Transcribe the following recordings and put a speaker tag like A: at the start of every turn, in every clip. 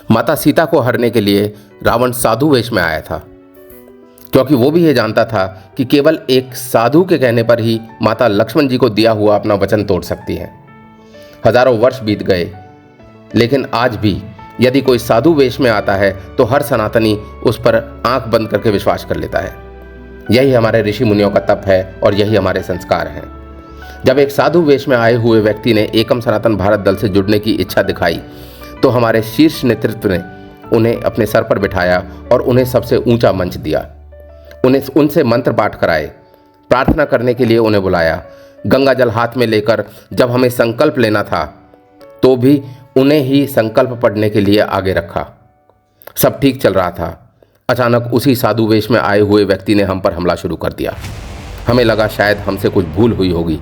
A: माता सीता को हरने के लिए रावण साधु वेश में आया था, क्योंकि वो भी ये जानता था कि केवल एक साधु के कहने पर ही माता लक्ष्मण जी को दिया हुआ अपना वचन तोड़ सकती है। हजारों वर्ष बीत गए, लेकिन आज भी यदि कोई साधु वेश में आता है तो हर सनातनी उस पर आंख बंद करके विश्वास कर लेता है। यही हमारे ऋषि मुनियों का तप है और यही हमारे संस्कार हैं। जब एक साधु वेश में आए हुए व्यक्ति ने एकम सनातन भारत दल से जुड़ने की इच्छा दिखाई तो हमारे शीर्ष नेतृत्व ने उन्हें अपने सर पर बिठाया और उन्हें सबसे ऊंचा मंच दिया। उनसे मंत्र पाठ कराए, प्रार्थना करने के लिए उन्हें बुलाया। गंगा जल हाथ में लेकर जब हमें संकल्प लेना था तो भी उन्हें ही संकल्प पढ़ने के लिए आगे रखा। सब ठीक चल रहा था, अचानक उसी साधु वेश में आए हुए व्यक्ति ने हम पर हमला शुरू कर दिया। हमें लगा शायद हमसे कुछ भूल हुई होगी।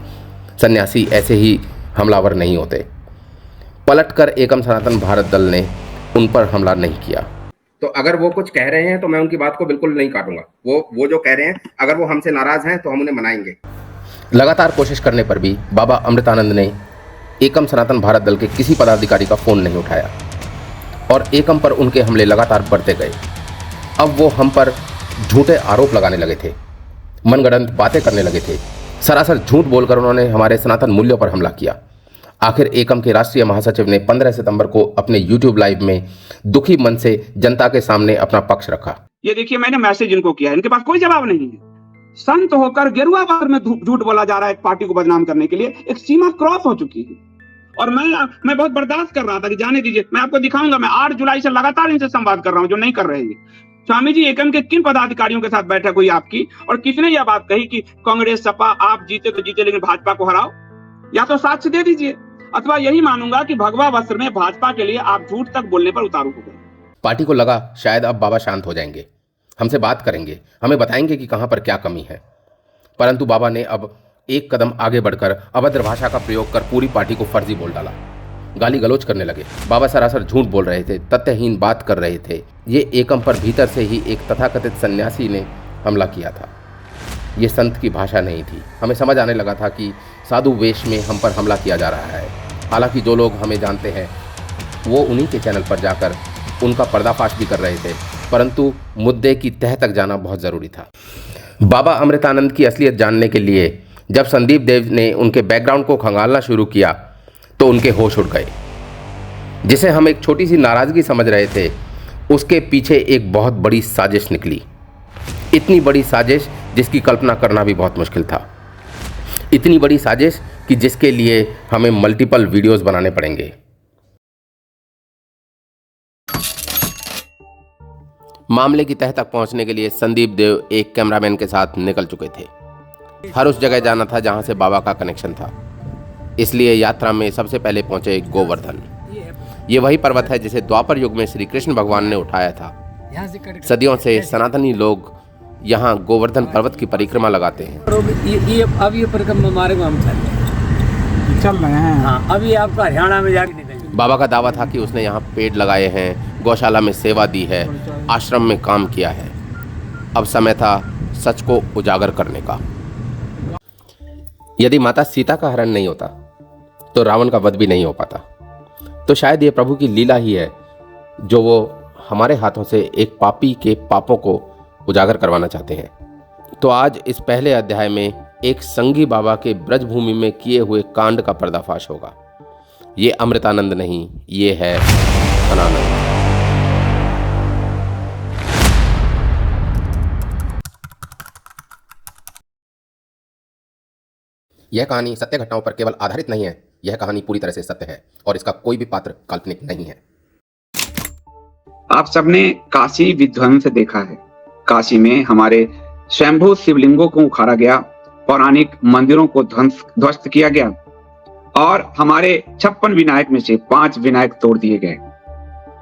A: सन्यासी ऐसे ही हमलावर नहीं होते। पलटकर एकम सनातन भारत दल ने उन पर हमला नहीं किया।
B: तो अगर वो कुछ कह रहे हैं तो मैं उनकी बात को बिल्कुल नहीं काटूंगा। वो जो कह रहे हैं, अगर वो हमसे नाराज हैं तो हम उन्हें मनाएंगे।
A: लगातार कोशिश करने पर भी बाबा अमृतानंद ने एकम सनातन भारत दल के किसी पदाधिकारी का फोन नहीं उठाया और एकम पर उनके हमले लगातार बढ़ते गए। अब वो हम पर झूठे आरोप लगाने लगे थे, मनगढ़ंत बातें करने लगे थे। सरासर झूठ बोलकर उन्होंने हमारे सनातन मूल्यों पर हमला किया। आखिर एकम के राष्ट्रीय महासचिव ने 15 सितंबर को अपने YouTube लाइव में दुखी मन से जनता के सामने अपना पक्ष रखा।
C: ये देखिए, मैंने मैसेज इनको किया है, इनके पास कोई जवाब नहीं है। संत होकर गेरुआ बाजार में झूठ बोला जा रहा है एक पार्टी को बदनाम करने के लिए। एक सीमा क्रॉस हो चुकी है और मैं बहुत बर्दाश्त कर रहा था कि जाने दीजिए। मैं आपको दिखाऊंगा, मैं 8 जुलाई से लगातार इनसे संवाद कर रहा हूं, जो नहीं कर रहे हैं। स्वामी जी, एकम के किन पदाधिकारियों के साथ बैठक हुई आपकी और किसने यह बात कही कि कांग्रेस सपा आप जीते तो जीते लेकिन भाजपा को हराओ? या तो साक्ष्य दे दीजिए, अथवा यही मानूंगा कि भगवा वस्त्र में भाजपा के लिए आप झूठ तक बोलने पर उतारू हो गए।
A: पार्टी को लगा शायद अब बाबा शांत हो जाएंगे, हमसे बात करेंगे, हमें बताएंगे कि कहां पर क्या कमी है। परंतु बाबा ने अब एक कदम आगे बढ़कर अभद्र भाषा का प्रयोग कर पूरी पार्टी को फर्जी बोल डाला। गाली गलौज करने लगे। बाबा सरासर झूठ बोल रहे थे, तथ्यहीन बात कर रहे थे। ये एकम पर भीतर से ही एक तथाकथित सन्यासी ने हमला किया था। ये संत की भाषा नहीं थी। हमें समझ आने लगा था कि साधु वेश में हम पर हमला किया जा रहा है। हालांकि जो लोग हमें जानते हैं वो उन्हीं के चैनल पर जाकर उनका पर्दाफाश भी कर रहे थे, परंतु मुद्दे की तह तक जाना बहुत ज़रूरी था। बाबा अमृतानंद की असलियत जानने के लिए जब संदीप देव ने उनके बैकग्राउंड को खंगालना शुरू किया तो उनके होश उड़ गए। जिसे हम एक छोटी सी नाराज़गी समझ रहे थे, उसके पीछे एक बहुत बड़ी साजिश निकली। इतनी बड़ी साजिश जिसकी कल्पना करना भी बहुत मुश्किल था। इतनी बड़ी साजिश कि जिसके लिए हमें मल्टीपल वीडियोस बनाने पड़ेंगे। मामले की तह तक पहुंचने के लिए संदीप देव एक कैमरामैन के साथ निकल चुके थे। हर उस जगह जाना था जहां से बाबा का कनेक्शन था, इसलिए यात्रा में सबसे पहले पहुंचे गोवर्धन। ये वही पर्वत है जिसे द्वापर युग में श्री कृष्ण भगवान ने उठाया था। सदियों से सनातनी लोग यहाँ गोवर्धन पर्वत की परिक्रमा लगाते हैं।
D: अब ये परिक्रमा मार्ग में हम चल रहे हैं। हाँ, अभी आपका हरियाणा में जाके निकलेंगे।
A: बाबा का दावा था कि उसने यहाँ पेड़ लगाए हैं, गौशाला में सेवा दी है, आश्रम में काम किया है। अब समय था सच को उजागर करने का। यदि माता सीता का हरण नहीं होता तो रावण का वध भी नहीं हो पाता। तो शायद ये प्रभु की लीला ही है जो वो हमारे हाथों से एक पापी के पापों को उजागर करवाना चाहते हैं। तो आज इस पहले अध्याय में एक संगी बाबा के ब्रजभूमि में किए हुए कांड का पर्दाफाश होगा। ये अमृतानंद नहीं, ये है अनानंद। यह कहानी सत्य घटनाओं पर केवल आधारित नहीं है। यह कहानी पूरी तरह से सत्य है और इसका कोई भी पात्र काल्पनिक नहीं है।
C: आप सबने काशी विध्वंस देखा है। काशी में हमारे स्वयंभू शिवलिंगों को उखाड़ा गया, पौराणिक मंदिरों को ध्वस्त किया गया और हमारे 56 विनायक में से 5 विनायक तोड़ दिए गए।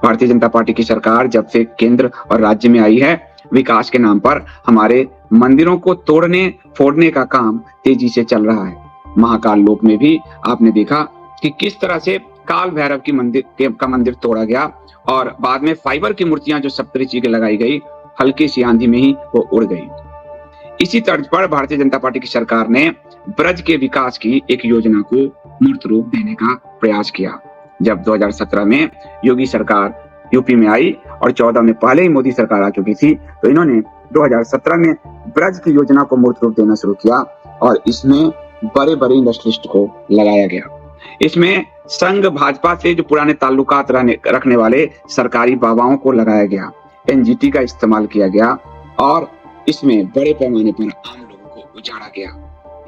C: भारतीय जनता पार्टी की सरकार जब से केंद्र और राज्य में आई है, विकास के नाम पर हमारे मंदिरों को तोड़ने फोड़ने का काम तेजी से चल रहा है। महाकाल लोक में भी आपने देखा कि किस तरह से काल भैरव का मंदिर तोड़ा गया और बाद में फाइबर की मूर्तियां जो सप्तऋषि की लगाई गई, हल्की सी आंधी में ही वो उड़ गई। इसी तर्ज पर भारतीय जनता पार्टी की सरकार ने ब्रज के विकास की एक योजना को मूर्त रूप देने का प्रयास किया। जब 2017 में योगी सरकार यूपी में आई और 14 में पहले ही मोदी सरकार आ चुकी थी, तो इन्होंने 2017 में ब्रज की योजना को मूर्त रूप देना शुरू किया और इसमें बड़े बड़े इंडस्ट्रियलिस्ट को लगाया गया। इसमें संघ भाजपा से जो पुराने ताल्लुकात रखने वाले सरकारी बाबाओं को लगाया गया, एनजीटी का इस्तेमाल किया गया और इसमें बड़े पैमाने पर आम लोगों को उजाड़ा गया।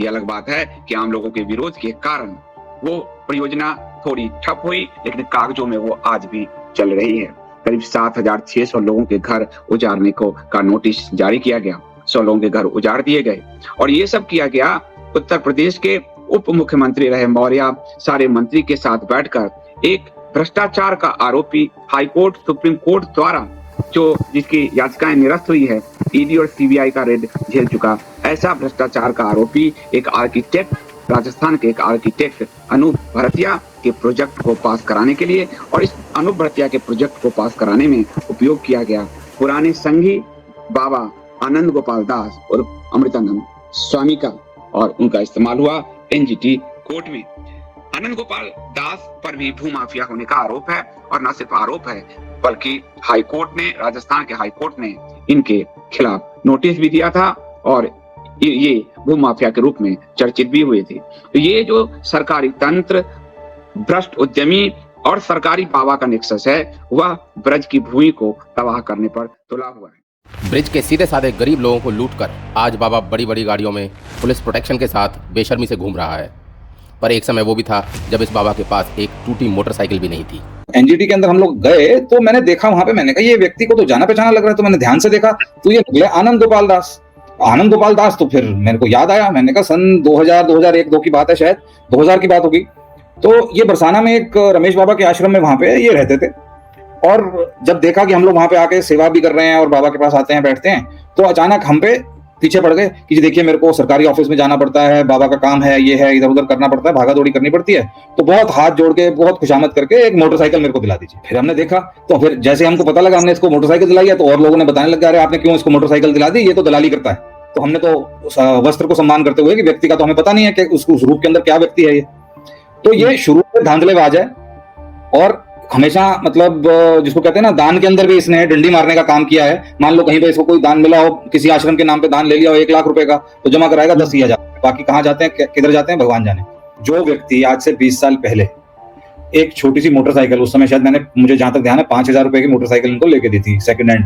C: ये अलग बात है कि आम लोगों के विरोध के कारण वो परियोजना थोड़ी ठप हुई, लेकिन कागजों में वो आज भी चल रही है। करीब 7,600 लोगों के घर उजाड़ने का नोटिस जारी किया गया, 100 लोगों के घर उजाड़ दिए गए और ये सब किया गया उत्तर प्रदेश के उप मुख्यमंत्री रहे मौर्य सारे मंत्री के साथ बैठकर एक भ्रष्टाचार का आरोपी हाईकोर्ट सुप्रीम कोर्ट द्वारा जिसकी याचिकाएं निरस्त हुई है, ईडी और सीबीआई का रेड झेल चुका ऐसा भ्रष्टाचार का आरोपी एक आर्किटेक्ट, राजस्थान के एक आर्किटेक्ट अनूप भरतिया के प्रोजेक्ट को पास कराने के लिए और इस अनूप भरतिया के प्रोजेक्ट को पास कराने में उपयोग किया गया पुराने संघी बाबा आनंद गोपाल दास और अमृतानंद स्वामी का और उनका इस्तेमाल हुआ एनजीटी कोर्ट में। आनंद गोपाल दास पर भी भूमाफिया होने का आरोप है और न सिर्फ आरोप है बल्कि हाईकोर्ट ने, राजस्थान के हाईकोर्ट ने इनके खिलाफ नोटिस भी दिया था और ये भूमाफिया के रूप में चर्चित भी हुए थे। तो ये जो सरकारी तंत्र, भ्रष्ट उद्यमी और सरकारी बाबा का नेक्सस है, वह ब्रज की भूमि को तबाह करने पर तुला हुआ है।
A: ब्रिज के सीधे साधे गरीब लोगों को लूटकर आज बाबा बड़ी बड़ी गाड़ियों में पुलिस प्रोटेक्शन के साथ बेशर्मी से घूम रहा है, पर एक समय वो भी था जब इस बाबा के पास एक टूटी मोटरसाइकिल भी नहीं थी।
E: एनजीटी के अंदर हम लोग गए तो मैंने देखा वहां पे, मैंने कहा ये व्यक्ति को तो जाना पहचाना लग रहा है, तो मैंने ध्यान से देखा तो ये निकले आनंद गोपाल दास। आनंद गोपाल दास, तो फिर मेरे को याद आया, मैंने कहा सन 2000 2001 2 की बात है, शायद 2000 की बात होगी। तो ये बरसाना में एक रमेश बाबा के आश्रम में वहां पे ये रहते थे और जब देखा कि हम लोग वहां पे आके सेवा भी कर रहे हैं और बाबा के पास आते हैं बैठते हैं, तो अचानक हम पे पीछे पड़ गए कि देखिए मेरे को सरकारी ऑफिस में जाना पड़ता है, बाबा का काम है, ये है, इधर उधर करना पड़ता है, भागा दौड़ी करनी पड़ती है, तो बहुत हाथ जोड़ के बहुत खुशामद करके एक मोटरसाइकिल मेरे को दिला दीजिए। फिर हमने देखा तो फिर जैसे हमको पता लगा, हमने इसको मोटरसाइकिल दिलाई है, तो और लोगों ने बताने लगा अरे आपने क्यों इसको मोटरसाइकिल दिला दी, ये तो दलाली करता है। तो हमने तो वस्त्र को सम्मान करते हुए कि व्यक्ति का तो हमें पता नहीं है कि उस रूप के अंदर क्या व्यक्ति है ये, तो ये शुरू से धांधलेबाज है और हमेशा मतलब जिसको कहते हैं ना, दान के अंदर भी इसने डंडी मारने का काम किया है। मान लो कहीं पे इसको कोई दान मिला हो, किसी आश्रम के नाम पे दान ले लिया हो 1 लाख रुपए का, तो जमा कराएगा 10,000, बाकी कहाँ जाते हैं किधर जाते हैं भगवान जाने। जो व्यक्ति आज से 20 साल पहले एक छोटी सी मोटरसाइकिल, उस समय शायद मुझे जहां तक ध्यान है 5,000 रुपए की मोटरसाइकिल इनको लेके दी थी सेकंड हैंड,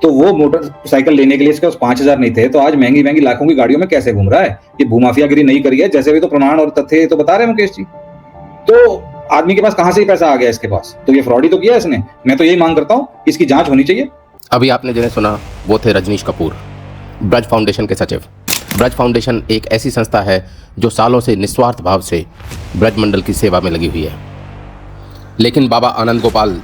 E: तो वो मोटरसाइकिल लेने के लिए इसके पास 5,000 नहीं थे, तो आज महंगी महंगी लाखों की गाड़ियों में कैसे घूम रहा है। ये भूमाफियागिरी नहीं करी है, जैसे भी तो प्रमाण और तथ्य तो बता रहे हैं मुकेश जी। तो आदमी के पास कहां से ही पैसा आ गया इसके पास, तो ये फ्रॉड ही तो किया इसने। मैं तो यही मांग करता हूं, इसकी जांच होनी चाहिए।
A: अभी आपने जिन्हें सुना वो थे रजनीश कपूर, ब्रज फाउंडेशन के सचिव। ब्रज फाउंडेशन एक ऐसी संस्था है जो सालों से निस्वार्थ भाव से ब्रज मंडल की सेवा में लगी हुई है। लेकिन बाबा आनंद गोपाल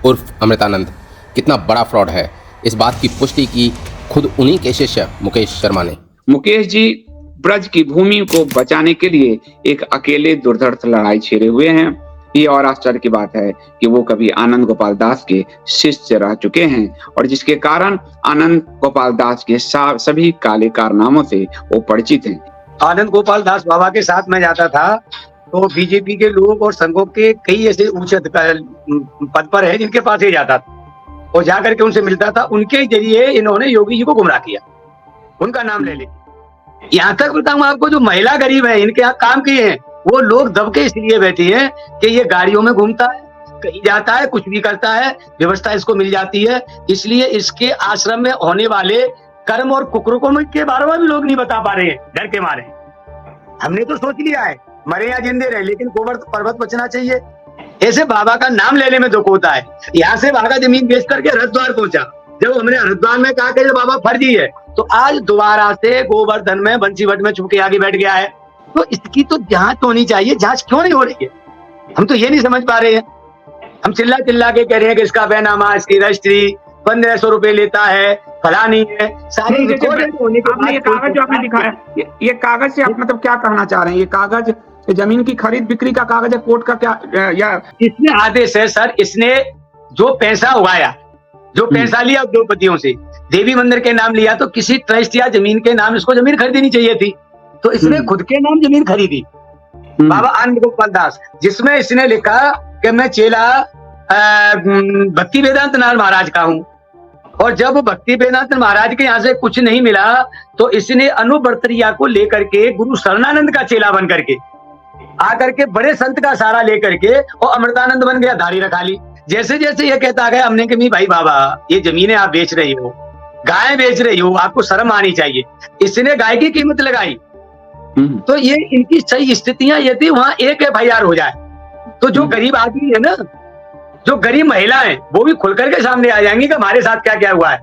A: उर्फ अमृतानंद कितना बड़ा फ्रॉड है, इस बात की पुष्टि की खुद उन्हीं के शिष्य मुकेश शर्मा ने।
C: मुकेश जी ब्रज की भूमि को बचाने के लिए एक अकेले दुर्धर्ष लड़ाई छेड़े हुए हैं। ये और आश्चर्य की बात है कि वो कभी आनंद गोपाल दास के शिष्य रह चुके हैं और जिसके कारण आनंद गोपाल दास के सभी काले कारनामों से वो परिचित हैं।
F: आनंद गोपाल दास बाबा के साथ में जाता था तो बीजेपी के लोग और संघों के कई ऐसे ऊंचे पद पर है जिनके पास ही जाता था और जाकर के उनसे मिलता था। उनके जरिए इन्होंने योगी जी को गुमराह किया, उनका नाम ले लिया। यहाँ तक बताऊं आपको, जो महिला गरीब है इनके यहाँ काम किए हैं, वो लोग दबके इसलिए बैठी हैं कि ये गाड़ियों में घूमता है, कहीं जाता है, कुछ भी करता है, व्यवस्था इसको मिल जाती है, इसलिए इसके आश्रम में होने वाले कर्म और कुकर्मों के बारे में भी लोग नहीं बता पा रहे हैं, डर के मारे। हमने तो सोच लिया है मरे या जिंदे रहे, लेकिन गोवर्धन पर्वत बचना चाहिए। ऐसे बाबा का नाम लेने में दुख होता है। यहाँ से भागा जमीन बेच करके हरिद्वार पहुंचा। जब हमने हरिद्वार में कहा कि बाबा फर्जी है, तो आज दोबारा से गोवर्धन में बंसीवट में छुप के आगे बैठ गया है। तो इसकी तो जांच होनी चाहिए, जांच क्यों नहीं हो रही है, हम तो ये नहीं समझ पा रहे हैं। हम चिल्ला चिल्ला के कह रहे हैं कि इसका बैनामा, इसकी रजिस्ट्री 1500 रुपए लेता है, फलानी है, सारे रिकॉर्ड होने के बाद।
C: ये कागज जो आपने दिखाया, ये कागज से आप मतलब क्या कहना चाह रहे हैं? ये कागज जमीन की खरीद बिक्री का कागज है, कोर्ट का क्या या
F: इसमें आदेश है सर। इसने जो पैसा उगाया, जो पैसा लिया उद्योगपतियों से, देवी मंदिर के नाम लिया, तो किसी ट्रस्ट या जमीन के नाम इसको जमीन खरीदनी चाहिए थी, तो इसने खुद के नाम जमीन खरीदी। बाबा आनंद गोपाल दास, जिसमें इसने लिखा कि मैं चेला भक्ति वेदांत नाथ महाराज का हूँ। और जब भक्ति वेदांत महाराज के यहाँ से कुछ नहीं मिला तो इसने अनुवर्तरिया को लेकर के गुरु शरणानंद का चेला बन करके आकर के बड़े संत का सहारा लेकर के और अमृतानंद बन गया, धारी रखा ली। जैसे जैसे ये कहता गया हमने कि भाई बाबा ये जमीनें आप बेच रही हो, गाय बेच रही हो, आपको शर्म आनी चाहिए। इसने गाय की कीमत लगाई। तो ये इनकी सही स्थितियां यदि वहां एक FIR हो जाए तो जो गरीब आदमी है ना, जो गरीब महिला है वो भी खुल करके सामने आ जाएंगी कि हमारे साथ क्या क्या हुआ है।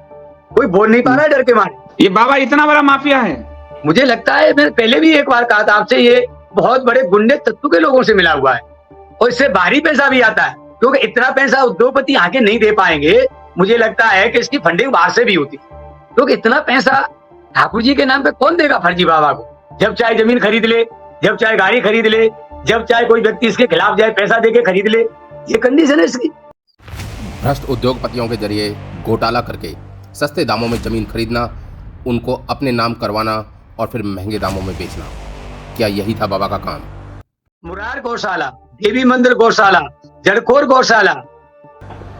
F: कोई बोल नहीं पा रहा है डर के मारे।
C: ये बाबा इतना बड़ा माफिया है।
F: मुझे लगता है मैंने पहले भी एक बार कहा था आपसे, ये बहुत बड़े गुंडे तत्व के लोगों से मिला हुआ है और इससे बाहरी पैसा भी आता है, क्योंकि इतना पैसा उद्योगपति आके नहीं दे पाएंगे। मुझे लगता है कि इसकी फंडिंग बाहर से भी होती, क्योंकि इतना पैसा ठाकुर जी के नाम पे कौन देगा फर्जी बाबा को। जब चाहे जमीन खरीद ले, जब चाहे गाड़ी खरीद ले, जब चाहे कोई व्यक्ति इसके खिलाफ जाए पैसा देके खरीद ले, ये कंडीशन है इसकी।
A: भ्रष्ट उद्योगपतियों के जरिए घोटाला करके सस्ते दामों में जमीन खरीदना, उनको अपने नाम करवाना और फिर महंगे दामों में बेचना, क्या यही था बाबा का काम?
F: मुरार गौशाला, देवी मंदिर गौशाला, जड़खोर गौशाला,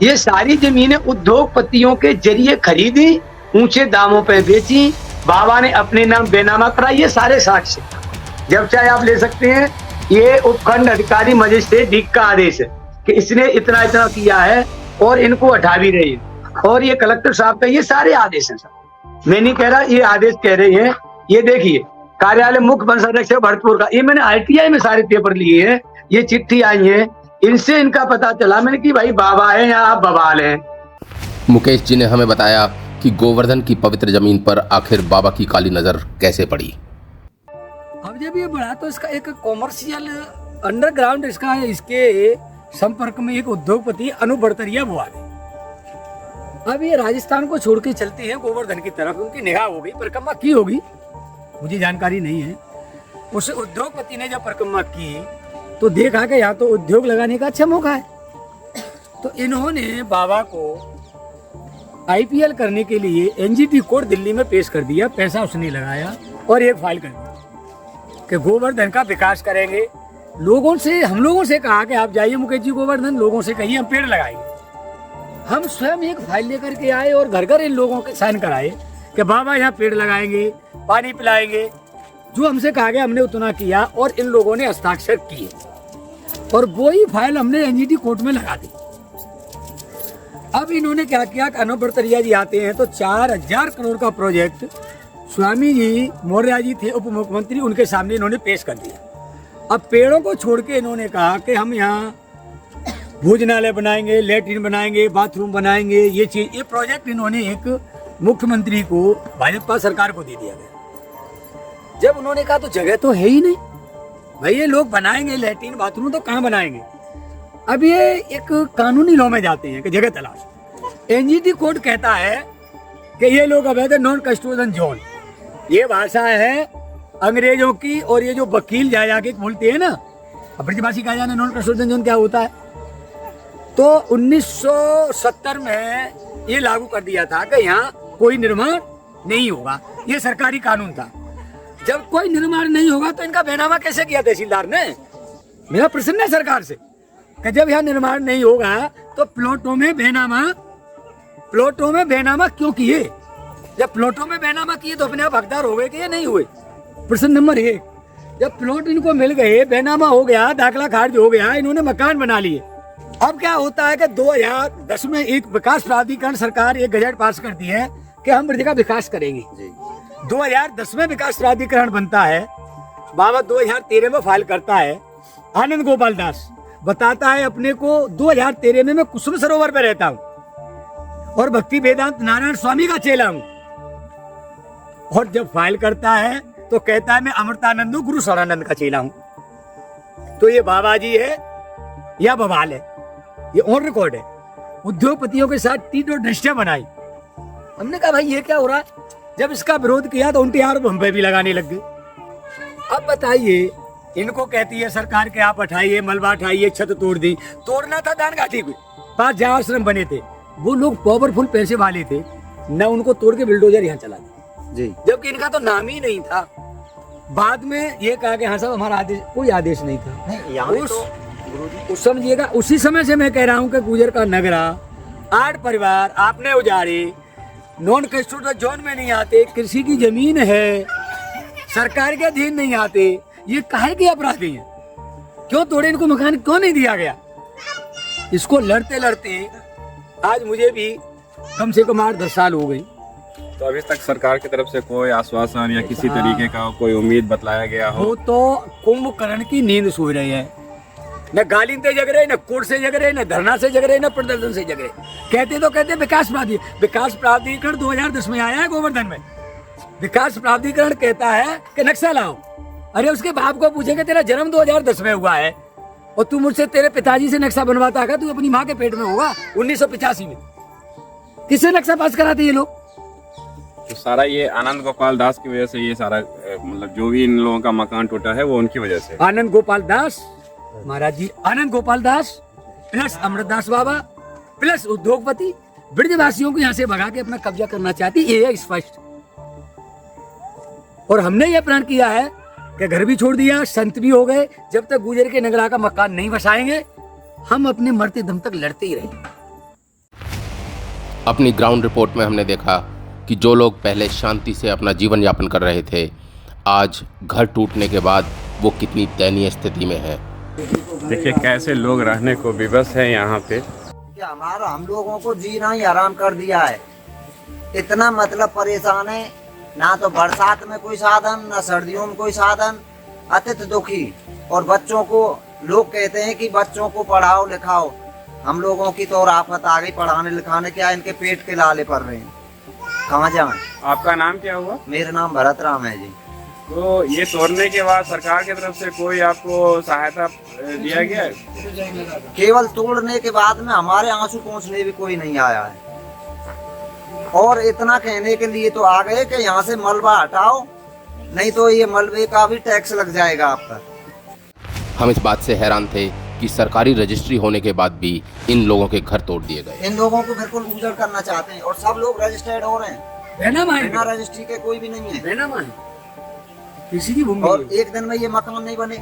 F: ये सारी जमीनें उद्योगपतियों के जरिए खरीदी, ऊंचे दामों पे बेची, बाबा ने अपने नाम बेनामा करा। ये सारे साक्ष्य जब चाहे आप ले सकते हैं। ये उपखंड अधिकारी मजिस्ट्रेट डीक का आदेश है कि इसने इतना इतना किया है और इनको हटा भी रही है। और ये कलेक्टर साहब का ये सारे आदेश हैं सर, मैं नहीं कह रहा, ये आदेश कह रहे हैं। ये देखिए कार्यालय मुख्य वन संरक्षक भरतपुर का, ये मैंने ITI में सारे पेपर लिए हैं, ये चिट्ठी आई है, इनसे इनका पता चला मैंने कि भाई बाबा है या आप बवाल हैं।
A: मुकेश जी ने हमें बताया कि गोवर्धन की पवित्र जमीन पर आखिर बाबा की काली नजर कैसे पड़ी।
D: अब जब ये बढ़ा तो इसका एक कॉमर्शियल अंडरग्राउंड इसके संपर्क में एक उद्योगपति अनुवर्तरिया वो आ गई। अब ये राजस्थान को छोड़ के चलते हैं गोवर्धन की तरफ, उनकी निगाह हो गई, परिक्रमा की होगी, मुझे जानकारी नहीं है। उस उद्योगपति ने जब परिक्रमा की तो देखा कि यहाँ तो उद्योग लगाने का अच्छा मौका है, तो इन्होंने बाबा को IPL करने के लिए NGT कोर्ट दिल्ली में पेश कर दिया। पैसा उसने लगाया और एक फाइल कर दी कि गोवर्धन का विकास करेंगे। हम लोगों से कहा कि आप जाइए मुकेश जी गोवर्धन, लोगों से कहिए हम पेड़ लगाएंगे। हम स्वयं एक फाइल लेकर के आए और घर घर इन लोगों के साइन कराए कि बाबा यहाँ पेड़ लगाएंगे, पानी पिलाएंगे। जो हमसे कहा गया हमने उतना किया और इन लोगों ने हस्ताक्षर किए और वही फाइल हमने NGT कोर्ट में लगा दी। अब इन्होंने क्या किया, अनुवर्तरिया जी आते हैं तो 4000 करोड़ का प्रोजेक्ट स्वामी जी मौर्य जी थे उप मुख्यमंत्री, उनके सामने इन्होंने पेश कर दिया। अब पेड़ों को छोड़ के इन्होंने कहा कि हम यहाँ भोजनालय बनाएंगे, लेटरिन बनाएंगे, बाथरूम बनाएंगे। ये प्रोजेक्ट इन्होंने एक मुख्यमंत्री को, भाजपा सरकार को दे दिया गया। जब उन्होंने कहा तो जगह तो है ही नहीं भाई, ये लोग बनाएंगे लेटरिन बाथरूम तो कहाँ बनाएंगे। अब ये एक कानूनी लॉ में जाते हैं कि जगह तलाश। NGT कोर्ट कहता है कि ये लोग अवैध नॉन कस्टोडियन जोन, ये भाषा है अंग्रेजों की। और ये जो वकील जाके बोलते हैं ना, अब ब्रजभाषी कहा जाना नॉन कस्टोडियन जोन क्या होता है, तो 1970 में ये लागू कर दिया था कि यहाँ कोई निर्माण नहीं होगा। ये सरकारी कानून था। जब कोई निर्माण नहीं होगा तो इनका बेनामा कैसे किया तहसीलदार ने? मेरा प्रश्न है सरकार से कि जब यहाँ निर्माण नहीं होगा तो प्लॉटों में बेनामा क्यों किए? जब प्लॉटों में बेनामा किए तो अपने आप हकदार हो गए कि ये नहीं हुए? प्रश्न नंबर 1। जब प्लॉट इनको मिल गए, बेनामा हो गया, दाखला खारिज हो गया, इन्होंने मकान बना लिए। अब क्या होता है कि 2010 में एक विकास प्राधिकरण सरकार एक गजट पास करती है कि हम ब्रज का विकास करेंगे। 2010 में विकास प्राधिकरण बनता है, बाबा 2013 में फाइल करता है। आनंद गोपाल दास बताता है अपने को 2013 में मैं कुसुम सरोवर पे रहता हूँ और भक्ति वेदांत नारायण स्वामी का चेला हूँ। और जब फाइल करता है तो कहता है मैं अमृतानंद गुरु शरणानंद का चेला हूँ। तो ये बाबा जी है या बवाल है? ये ऑन रिकॉर्ड है। उद्योगपतियों के साथ टीट और दृष्टियां बनाई। हमने कहा भाई ये क्या हो रहा है? जब इसका विरोध किया तो उल्टे आरोप हम पे भी लगाने लग गए। अब बताइए, इनको कहती है सरकार के आप हटाइए, मलबा हटाइए, छत तोड़ दी। तोड़ना था दान घाटी को, 5 जहाँ आश्रम बने थे, वो लोग पावरफुल पैसे वाले थे, न उनको तोड़ के बिल्डोजर यहाँ चला दिया जी, जबकि इनका तो नाम ही नहीं था। बाद में ये कहा कि हाँ साहब हमारा आदेश, कोई आदेश नहीं था। उस समझिएगा उसी समय से मैं कह रहा हूँ कि गुजर का नगरा 8 परिवार आपने उजाड़े, नॉन कस्टोडियल जोन में नहीं आते, कृषि की जमीन है, सरकार के अधीन नहीं आते, ये काहे के अपराधी हैं? क्यों तोड़े इनको मकान क्यों नहीं दिया गया? इसको लड़ते लड़ते आज मुझे भी कम से कम 8-10 साल हो गई।
G: तो अभी तक सरकार की तरफ से कोई आश्वासन या किसी तरीके का कोई उम्मीद बतलाया गया हो?
D: वो तो कुंभकर्ण की नींद सो रहे हैं, न गालिन से जग रहे, न कोर्ट से जग रहे, न धरना से जग रहे, न प्रदर्शन से जग रहे। कहते विकास प्राधिकरण 2010 में आया है गोवर्धन में। विकास प्राधिकरण कहता है कि नक्शा लाओ। अरे उसके बाप को पूछेंगे तेरा जन्म 2010 में हुआ है और तू मुझसे तेरे पिताजी से नक्शा बनवाता है, तू अपनी माँ के पेट में होगा 1985 में। किससे नक्शा पास कराते ये लोग?
G: तो सारा ये आनंद गोपाल दास की वजह से ये सारा मतलब जो भी इन लोगों का मकान टूटा है वो उनकी वजह से।
D: आनंद गोपाल दास महाराज जी, आनंद गोपाल दास प्लस अमृतदास बाबा प्लस उद्योगपति ब्रजवासियों को यहाँ से भगा के अपना कब्जा करना चाहती, ये है स्पष्ट। और हमने ये प्रण किया है कि घर भी छोड़ दिया, संत भी हो गए, जब तक गुजर के नगरा का मकान नहीं बसाएंगे हम अपने मरते दम तक लड़ते ही रहेंगे।
A: अपनी ग्राउंड रिपोर्ट में हमने देखा कि जो लोग पहले शांति से अपना जीवन यापन कर रहे थे, आज घर टूटने के बाद वो कितनी दयनीय स्थिति में है।
G: देखिए कैसे लोग रहने को विवश है यहाँ पे।
H: क्या हम लोगों को जीना ही हराम कर दिया है। इतना मतलब परेशान है, ना तो बरसात में कोई साधन, ना सर्दियों में कोई साधन, अत्यंत दुखी। और बच्चों को लोग कहते हैं कि बच्चों को पढ़ाओ लिखाओ, हम लोगों की तो और आफत आ गई पढ़ाने लिखाने, क्या इनके पेट के लाले पड़ रहे हैं, कहाँ जाएं।
G: आपका नाम क्या हुआ?
H: मेरा नाम भरत राम है जी।
G: तो ये तोड़ने के बाद सरकार की तरफ से कोई आपको सहायता दिया गया है?
H: केवल तोड़ने के बाद में हमारे आंसू पहुँचने भी कोई नहीं आया है। और इतना कहने के लिए तो आ गए कि यहाँ से मलबा हटाओ, नहीं तो ये मलबे का भी टैक्स लग जाएगा आप पर।
A: हम इस बात से हैरान थे कि सरकारी रजिस्ट्री होने के बाद भी इन लोगों के घर तोड़ दिए गए।
H: इन लोगों को बिल्कुल उजड़ करना चाहते हैं और सब लोग रजिस्टर्ड हो रहे हैं, बिना रजिस्ट्री के कोई भी नहीं है।
D: किसी की भूमि
H: और एक दिन में ये मकान नहीं बने,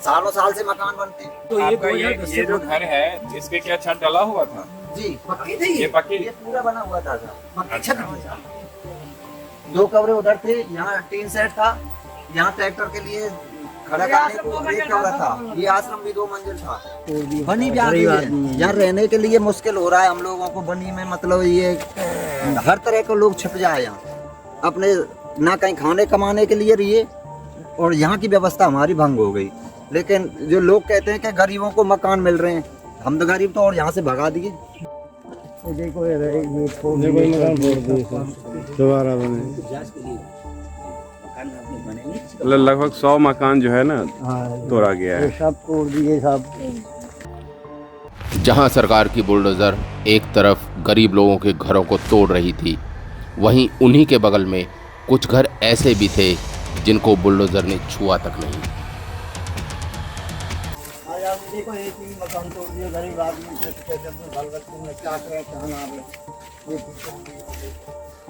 H: सालों साल से मकान बनते हैं।
D: तो
G: ये जो घर है इसके क्या छत डला हुआ था?
H: जी
D: पक्की थी
G: ये पक्की?
H: ये पूरा बना हुआ था सर।
D: अच्छा।
H: 2 कमरे उधर थे, यहाँ टीन सेट था, यहाँ ट्रैक्टर के लिए खड़ा करने को एक कमरा था, ये आश्रम भी 2 मंजिल था। बनी भी आ गई है, यहाँ रहने के लिए मुश्किल हो रहा है हम लोगों को। बनी में मतलब ये हर तरह के लोग छिप जाए यहाँ, अपने ना कहीं खाने कमाने के लिए रहिए, और यहाँ की व्यवस्था हमारी भंग हो गई। लेकिन जो लोग कहते हैं कि गरीबों को मकान मिल रहे हैं, हम तो गरीब तो और यहाँ से भगा दिए।
G: लगभग 100 मकान जो है ना तोड़ा गया है।
H: सब तोड़ दिए सब।
A: जहां सरकार की बुलडोजर एक तरफ गरीब लोगों के घरों को तोड़ रही थी, वहीं उन्हीं के बगल में कुछ घर ऐसे भी थे जिनको बुलडोजर ने छुआ तक नहीं।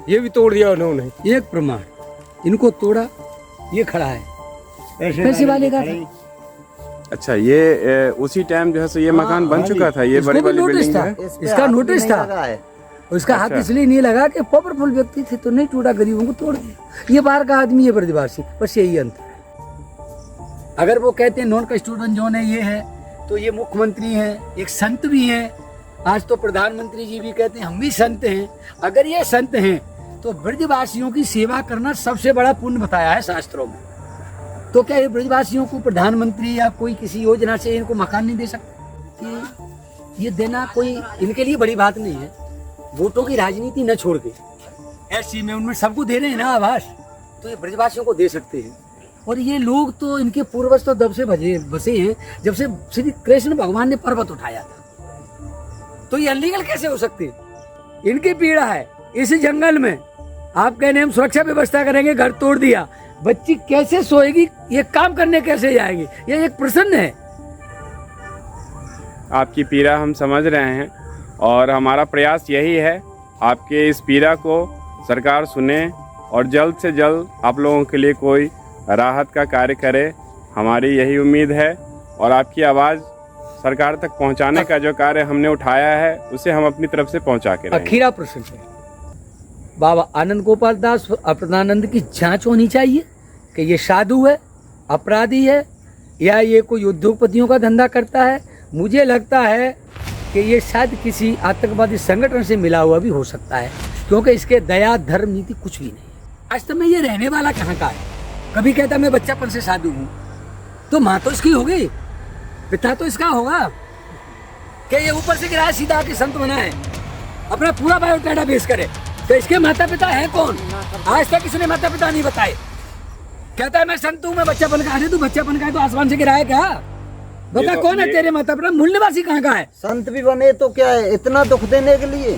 D: ये भी तोड़ दिया उन्होंने। एक प्रमाण इनको तोड़ा, ये खड़ा है पैसे वाले का।
G: अच्छा, ये उसी टाइम जो है सो ये मकान बन चुका था, ये बड़ी वाली बिल्डिंग है।
D: इसका नोटिस था, उसका हाथ इसलिए नहीं लगा कि पावरफुल व्यक्ति थे तो नहीं टूटा, गरीबों को तोड़ दिया। ये बाहर का आदमी है ब्रजवासी, बस यही अंतर है। अगर वो कहते हैं नॉन कस्टोडियल जोन है, ये है, तो ये मुख्यमंत्री हैं, एक संत भी हैं, आज तो प्रधानमंत्री जी भी कहते हैं हम भी संत हैं। अगर ये संत हैं तो ब्रजवासियों की सेवा करना सबसे बड़ा पुण्य बताया है शास्त्रों में। तो क्या ये ब्रजवासियों को प्रधानमंत्री या कोई किसी योजना से इनको मकान नहीं दे सकते? ये देना कोई इनके लिए बड़ी बात नहीं है। वोटों की राजनीति न छोड़ के ऐसी में उनमें सबको दे रहे हैं ना आवास, तो ये ब्रजवासियों को दे सकते हैं। और ये लोग तो इनके पूर्वज तो दब से बसे हैं जब से श्री कृष्ण भगवान ने पर्वत उठाया था, तो ये अनलीगल कैसे हो सकते? इनकी पीड़ा है इस जंगल में। आप कहने हम सुरक्षा व्यवस्था करेंगे, घर तोड़ दिया, बच्ची कैसे सोएगी, ये काम करने कैसे जाएगी? ये एक प्रश्न है।
G: आपकी पीड़ा हम समझ रहे हैं और हमारा प्रयास यही है आपके इस पीड़ा को सरकार सुने और जल्द से जल्द आप लोगों के लिए कोई राहत का कार्य करे, हमारी यही उम्मीद है। और आपकी आवाज़ सरकार तक पहुंचाने का जो कार्य हमने उठाया है उसे हम अपनी तरफ से पहुंचा के रहेंगे।
D: अखीरा प्रश्न है, बाबा आनंद गोपाल दास अपनानंद की जांच होनी चाहिए कि ये साधु है, अपराधी है, या ये कोई उद्योगपतियों का धंधा करता है। मुझे लगता है कि ये शायद किसी आतंकवादी संगठन से मिला हुआ भी हो सकता है, क्योंकि इसके दया धर्म नीति कुछ भी नहीं है। आज तक में ये रहने वाला कहाँ का है? कभी कहता मैं बच्चापन से साधु हूँ, तो माँ तो इसकी हो गई, पिता तो इसका होगा कि ये ऊपर से गिराया सीधा आके संत बना है, अपना पूरा बायोडाटा बेस करे। तो इसके माता पिता हैं कौन? आज तक इसने माता पिता नहीं बताए। कहता है मैं संत हूँ, मैं बच्चापन का। अरे तू बच्चापन का है तो आसमान से गिराया क्या? बता कौन है तेरे माता पिता? मूल निवासी कहाँ का है?
H: संत भी बने तो क्या है इतना दुख देने के लिए?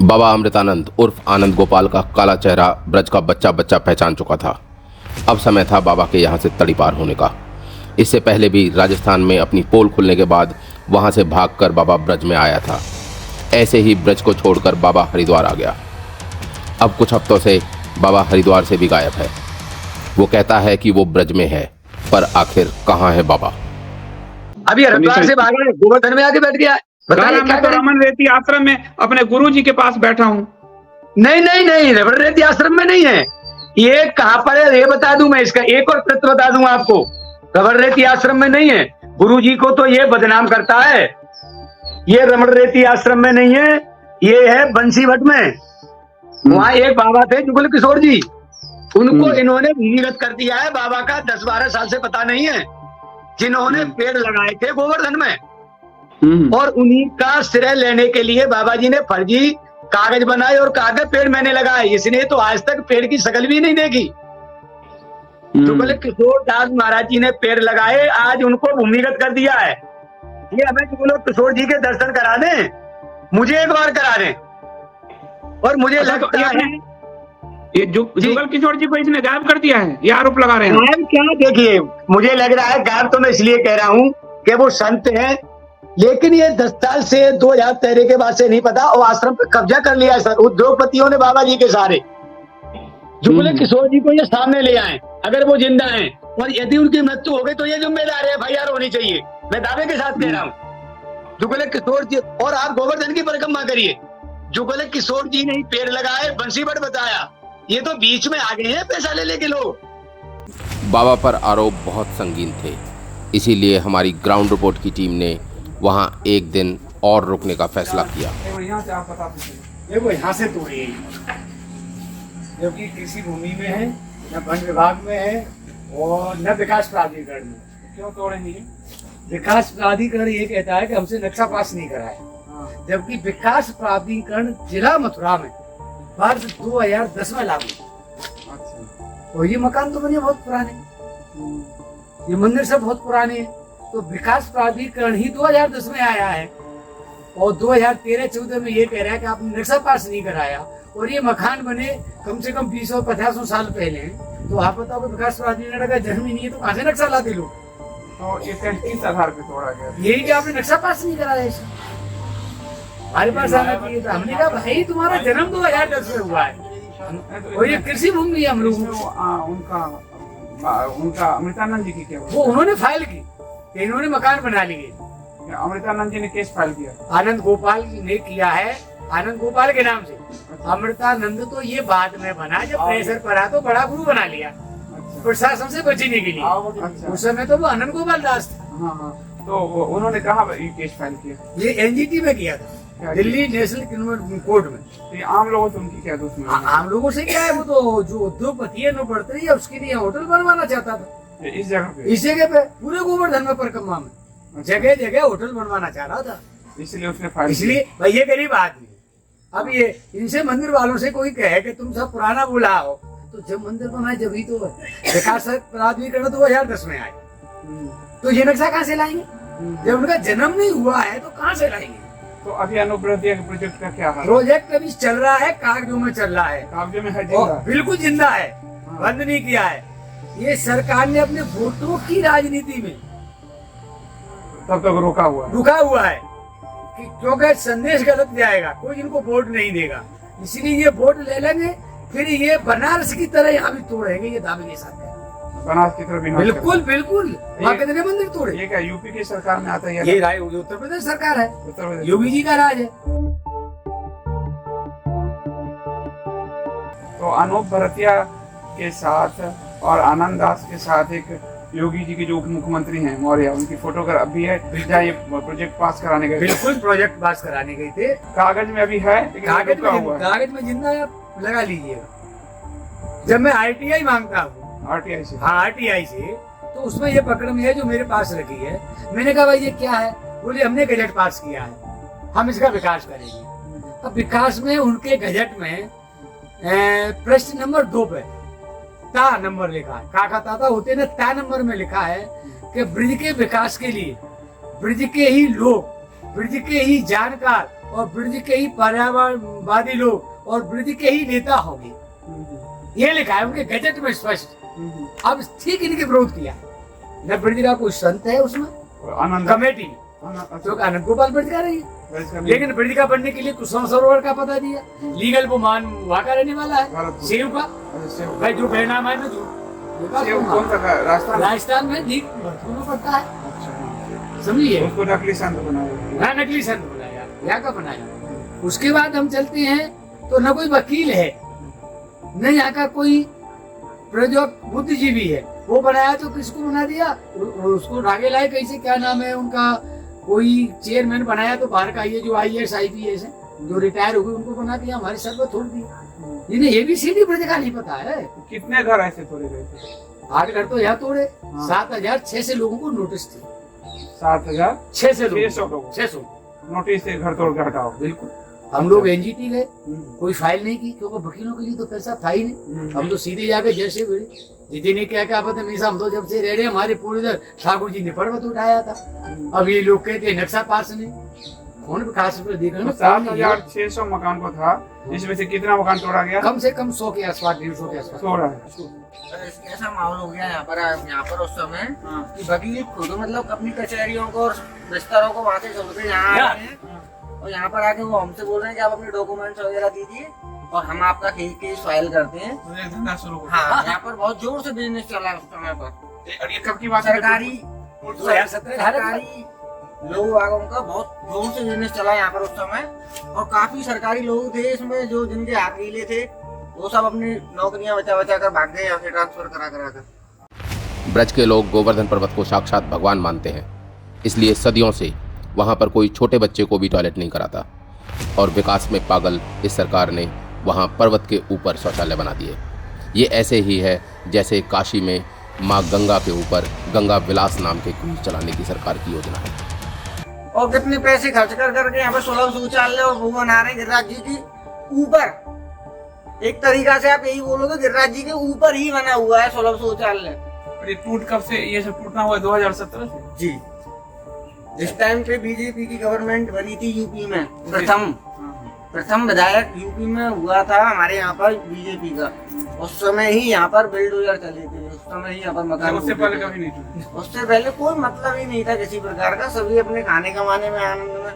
A: बाबा अमृतानंद उर्फ आनंद गोपाल का काला चेहरा ब्रज का बच्चा बच्चा पहचान चुका था। अब समय था बाबा के यहाँ से तड़ी पार होने का। इससे पहले भी राजस्थान में अपनी पोल खुलने के बाद वहाँ से भागकर बाबा ब्रज में आया था। ऐसे ही ब्रज को छोड़कर बाबा हरिद्वार आ गया। अब कुछ हफ्तों से बाबा हरिद्वार से भी गायब है। वो कहता है कि वो ब्रज में है, पर आखिर कहाँ है बाबा?
F: अभी हरिद्वार से भागा है, गोवर्धन में आके बैठ गया है। बताइए क्या करें?
C: रमन रेती आश्रम में अपने गुरुजी के पास बैठा हूँ।
F: नहीं नहीं नहीं, रमन रेती आश्रम में नहीं है। ये कहाँ पर है ये बता दूं मैं, इसका एक और तथ्य बता दूं आपको। रमन रेती आश्रम में नहीं है। गुरुजी को तो ये बदनाम करता है। ये रमन रेती आश्रम में नहीं है, ये है बंसीवट में। वहाँ एक बाबा थे जुगल किशोर जी, उनको इन्होंने भूमिगत कर दिया है। बाबा का 10-12 साल से पता नहीं है, जिन्होंने पेड़ लगाए थे गोवर्धन में, और उन्हीं का श्रेय लेने के लिए बाबा जी ने फर्जी कागज बनाए और कागज पेड़ मैंने लगाए। इसने तो आज तक पेड़ की शकल भी नहीं देखी। जुगल किशोर दास महाराज जी ने पेड़ लगाए, आज उनको भूमिगत कर दिया है। ये हमें जुगल किशोर जी के दर्शन करा दें, मुझे एक बार करा दें। और मुझे लगता है
C: ये जुगल किशोर जी को इसने गायब कर दिया है, ये आरोप लगा रहे हैं।
F: गायब क्या? देखिए मुझे लग रहा है गायब तो मैं इसलिए कह रहा हूँ कि वो संत हैं, लेकिन ये 10 साल से 2013 के बाद से नहीं पता, और आश्रम पे कब्जा कर लिया है सर उद्योगपतियों ने, बाबा जी के सारे। जुगल किशोर जी को ये सामने ले आए अगर वो जिंदा हैं, और यदि उनकी मृत्यु हो गई तो ये जिम्मेदार है, FIR होनी चाहिए। मैं दावे के साथ कह रहा हूँ। जुगल किशोर जी, और आप गोवर्धन की परिक्रमा करिए, जुगल किशोर जी ने पेड़ लगाए, बंसीवट बताया, ये तो बीच में आ गए हैं पैसा ले लेके लोग।
A: बाबा पर आरोप बहुत संगीन थे, इसीलिए हमारी ग्राउंड रिपोर्ट की टीम ने वहां एक दिन और रुकने का फैसला किया।
D: यहाँ से आप बता दीजिए, देखो यहाँ से तोड़ी है, जो कि कृषि भूमि में है, न वन विभाग में है, और न विकास प्राधिकरण में। क्यों तोड़ेंगे? विकास प्राधिकरण ये कहता है कि हमसे नक्शा पास नहीं कराया, जबकि विकास प्राधिकरण जिला मथुरा में वर्ष 2010 में लागू। और ये मकान तो बने बहुत पुराने, ये मंदिर सब बहुत पुराने हैं। तो विकास प्राधिकरण ही 2010 में आया है, और 2013-14 में ये कह रहा है कि आपने नक्शा पास नहीं कराया, और ये मकान बने कम से कम 20 और 50 साल पहले हैं। तो आप बताओ कि विकास प्राधिकरण का जन्म ही नहीं है, तो कहाँ से नक्शा लाते लोग?
I: तो ये किस आधार पे तोड़ा गया?
D: यही कि आपने नक्शा पास नहीं कराया इसे, हमारे पास आना चाहिए था। हमने कहा भाई तुम्हारा जन्म 2010 में हुआ है, और ये कृषि भूमि है हम लोगों को।
I: उनका अमृतानंद जी की क्या
D: वो उन्होंने फाइल की, इन्होंने मकान बना लिए।
I: अमृतानंद जी ने केस फाइल किया?
D: आनंद गोपाल ने किया है, आनंद गोपाल के नाम से। अमृतानंद तो ये बाद में बना, जब प्रेशर पड़ा तो बड़ा गुरु बना लिया प्रशासन से बचने के लिए। उस समय तो वो आनंद गोपाल दास था।
I: तो उन्होंने कहाँ ये केस फाइल किया?
D: ये NGT में किया था, दिल्ली नेशनल क्रिमिनल कोर्ट में।
I: तो आम लोगों से उनकी क्या दुश्मनी?
D: आम लोगों से क्या है, वो तो जो उद्योगपति है, नो बढ़तरी है, उसके लिए होटल बनवाना चाहता था।
I: इस जगह पे?
D: इस जगह पे पूरे गोवर्धन में परिक्रमा में जगह जगह होटल बनवाना चाह रहा था,
I: इसलिए उसने फाइल।
D: इसलिए भाई ये गरीब आदमी। अब ये इनसे मंदिर वालों से कोई कहे कि तुम सब पुराना बोला हो, तो जब मंदिर बनाए जब ही तो विकास प्राधिकरण 2010 में आए, तो ये नक्शा कहाँ से लाएंगे? जब उनका जन्म नहीं हुआ है तो कहाँ से लाएंगे?
I: तो अभी अनुप्रति प्रोजेक्ट का क्या हाल?
D: प्रोजेक्ट अभी चल रहा है, कागजों में चल रहा है,
I: कागजों में है,
D: बिल्कुल जिंदा है, बंद नहीं किया है। ये सरकार ने अपने वोटों की राजनीति में
I: तब तक रुका
D: हुआ है कि क्योंकि संदेश गलत जाएगा, कोई इनको वोट नहीं देगा, इसलिए ये वोट ले लेंगे, फिर ये बनारस की तरह यहाँ भी तोड़ेंगे, ये दावे के साथ है।
I: बनास की तरफ विनाश
D: बिल्कुल बिल्कुल, वहाँ कितने मंदिर
I: करता है।
D: तोड़े।
I: ये क्या यूपी की सरकार में आता है
D: ये राय उत्तर प्रदेश सरकार है,
I: उत्तर प्रदेश
D: योगी जी का राज है।
I: तो अनूप भरतिया के साथ और आनंद दास के साथ एक योगी जी के जो उप मुख्यमंत्री हैं मौर्य, उनकी फोटोग्राफ भी है, जहाँ ये प्रोजेक्ट पास कराने गए थे।
D: बिल्कुल प्रोजेक्ट पास कराने गए थे।
I: कागज में अभी है लेकिन रुका हुआ है।
D: कागज में जिंदा आप लगा लीजिएगा। जब मैं ITI मांगता हूँ,
I: आरटीआई से।
D: हाँ RTI से, तो उसमें ये पकड़ में है जो मेरे पास रखी है। मैंने कहा भाई ये क्या है? बोले हमने गजट पास किया है, हम इसका विकास करेंगे। अब विकास में उनके गजट में प्रश्न नंबर 2 पे ता नंबर लिखा है, का था होते ना, ता नंबर में लिखा है कि ब्रिज के विकास के लिए ब्रिज के ही लोग, ब्रिज के ही जानकार और ब्रिज के ही पर्यावरणवादी लोग और ब्रिज के ही नेता होंगे। ये लिखा है उनके गजट में स्पष्ट। अब ठीक इनके विरोध किया है। न ब्रिज का कोई संत है उसमें,
I: आनंद
D: कमेटी तो आनंद गोपाल ब्रिज का रही है, लेकिन ब्रिज का बनने के लिए कुसुम सरोवर का पता दिया। लीगल वो मान वहाँ का रहने वाला है, सेव का भाई जो परिणाम है ना, जो
I: कौन सा राजस्थान
D: राजस्थान में ठीक भरतपुर पड़ता है, समझिए।
I: उसको नकली संत बनाया।
D: हाँ नकली संत बनाया, यहाँ का बनाया। उसके बाद हम चलते हैं तो न कोई वकील है, न यहाँ का कोई बुद्धिजीवी है। वो बनाया तो किसको बना दिया? उसको रागे लाए कैसे, क्या नाम है उनका, कोई चेयरमैन बनाया तो बाहर का, ये जो IAS IPS है जो रिटायर हो गए उनको बना दिया, हमारे सर पर छोड़ दिया। इन्हें ABCD ब्रिज का नहीं पता है।
I: कितने घर ऐसे तोड़े गए थे?
D: 8 घर तो यहाँ तोड़े। 7,600 लोगों को नोटिस थी।
I: 7,600 लोग
D: 600
I: नोटिस से घर तोड़ के हटाओ।
D: बिल्कुल। हम लोग NGT गए, कोई फाइल नहीं की, क्योंकि वकीलों के लिए तो पैसा था ही नहीं। हम तो सीधे जाके जैसे भिड़े, दीदी ने क्या क्या पता नहीं, हम तो जब से रह रहे हमारे पूरे इधर ठाकुर जी ने पर्वत उठाया था। अब ये लोग कहते हैं नक्शा पास नहीं, कौन खास पर देखा ना।
I: 7,600 मकान को था, इसमें से कितना मकान तोड़ा गया?
D: कम से कम 100 के आसपास, 150 के आसपास
I: तोड़ा है।
H: ऐसा माहौल हो गया यहाँ पर उस समय कि वकील खुद मतलब अपनी कचहरियों को और बिस्तरों को वहाँ से छोड़ के यहाँ आ रहे हैं, और यहाँ पर आके वो हमसे बोल रहे हैं कि आप अपने डॉक्यूमेंट्स वगैरह दीजिए और हम आपका केस फाइल करते हैं।
I: धंधा शुरू हो
H: हाँ, यहाँ पर बहुत जोर से बिजनेस चला उस समय पर।
I: और ये कब की बात है?
H: सरकारी लोग वागों का बहुत जोर से बिजनेस चला यहाँ पर उस समय, और काफी सरकारी लोग थे इसमें जो जिनके हाथ नीले थे, वो सब अपनी नौकरियां बचा बचा कर भाग गए, यहाँ से ट्रांसफर करा कर।
A: ब्रज के लोग गोवर्धन पर्वत को साक्षात भगवान मानते हैं, इसलिए सदियों से वहाँ पर कोई छोटे बच्चे को भी टॉयलेट नहीं कराता। और विकास में पागल इस सरकार ने वहाँ पर्वत के ऊपर शौचालय बना दिए। ये ऐसे ही है जैसे काशी में माँ गंगा के ऊपर गंगा विलास नाम के क्रूज चलाने की सरकार की योजना है।
H: और कितने पैसे खर्च कर करके यहाँ पर सुलभ शौचालय और वो बना रहे गिरिराज जी की ऊपर। एक तरीका से आप यही बोलोगे गिरिराज जी के ऊपर ही बना हुआ है सुलभ शौचालय।
I: ये टूट कब से, ये सब टूटना हुआ 2017 से?
H: जी, जिस टाइम पे बीजेपी की गवर्नमेंट बनी थी यूपी में, प्रथम विधायक यूपी में हुआ था हमारे यहाँ पर बीजेपी का, उस समय ही यहाँ पर बिल्डोजर चले थे, उस समय ही यहाँ पर मकान।
I: उससे पहले कभी नहीं टूटे?
H: उससे पहले कोई मतलब ही नहीं था किसी प्रकार का, सभी अपने खाने कमाने में आनंद में।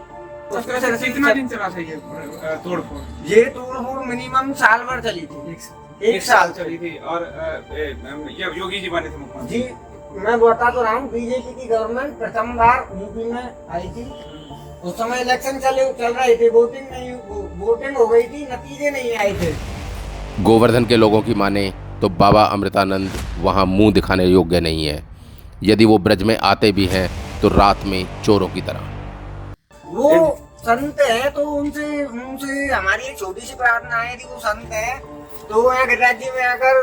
I: कितना दिन चला था ये तोड़ फोड़?
H: ये तोड़ फोड़ मिनिमम साल भर चली थी, एक साल
I: चली थी। और योगी जी बने थे मुख्यमंत्री।
H: जी, मैं बता तो रहा हूँ, बीजेपी की गवर्नमेंट प्रथम बार यूपी में आई थी, उस समय इलेक्शन चल रहे थे, वोटिंग हो गई थी, नतीजे नहीं आए थे।
A: गोवर्धन के लोगों की माने तो बाबा अमृतानंद वहाँ मुंह दिखाने योग्य नहीं है। यदि वो ब्रज में आते भी हैं तो रात में चोरों की तरह।
H: वो संत है तो उनसे हमारी एक छोटी सी प्रार्थना है कि वो संत है तो यहाँ गिरिराज जी में आकर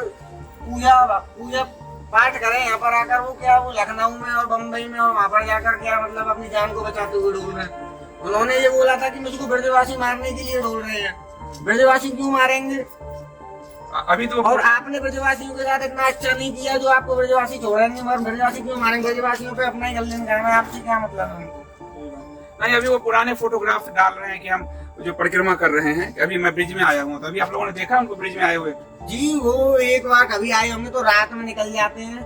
H: पूजा पाठ करें। यहाँ पर आकर वो क्या, वो लखनऊ में और बम्बई में और वहाँ पर जाकर क्या मतलब अपनी जान को बचाते हुए ढूंढ रहे हैं। उन्होंने ये बोला था कि मुझको ब्रजवासी मारने के लिए ढूंढ रहे हैं। ब्रजवासी क्यों मारेंगे?
I: अभी तो
H: और आपने ब्रजवासियों के साथ इतना अच्छा नहीं किया जो आपको ब्रजवासी छोड़ेंगे, मगर ब्रजवासी क्यों मारेंगे? ब्रजवासियों पे अपना ही गलती करना है, आपसे क्या मतलब है?
I: नहीं, अभी वो पुराने फोटोग्राफ डाल रहे हैं कि हम जो परिक्रमा कर रहे हैं। अभी मैं ब्रिज में आया हूँ, तो अभी आप लोगों ने देखा उनको ब्रिज में आए हुए?
H: जी, वो एक बार कभी आए होंगे तो रात में निकल जाते हैं,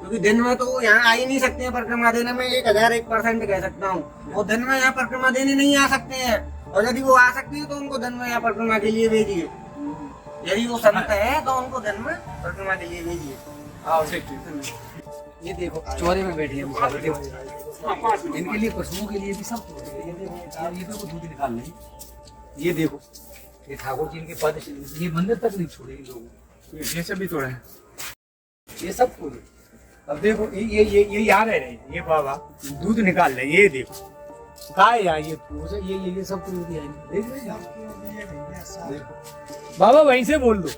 H: क्योंकि दिन में तो यहाँ आ ही नहीं सकते हैं परिक्रमा देने में। 1001% कह सकता हूँ, वो दिन में यहाँ परिक्रमा देने नहीं आ सकते हैं, और यदि वो आ सकते हैं तो उनको दिन में यहाँ परिक्रमा के लिए भेजिए। यदि वो संत है तो उनको दिन में परिक्रमा के लिए भेजिए।
D: हाँ ये देखो चौरे में बैठे हैं बेचारे, देखो इनके लिए पशुओं के लिए भी सब ये देखो ये देखो दूध निकाल रहे हैं। ये देखो ये ठाकुर जी इनके पद ये मंदिर तक नहीं छोड़े लोग,
I: ये सब भी तोड़े हैं।
D: ये सब तोड़े। अब देखो ये यहाँ रह रहे हैं, ये बाबा दूध निकाल रहे हैं, ये देखो कहा है यहाँ ये सब तोड़ दिया है, देख रहे हैं बाबा वहीं से बोल दो।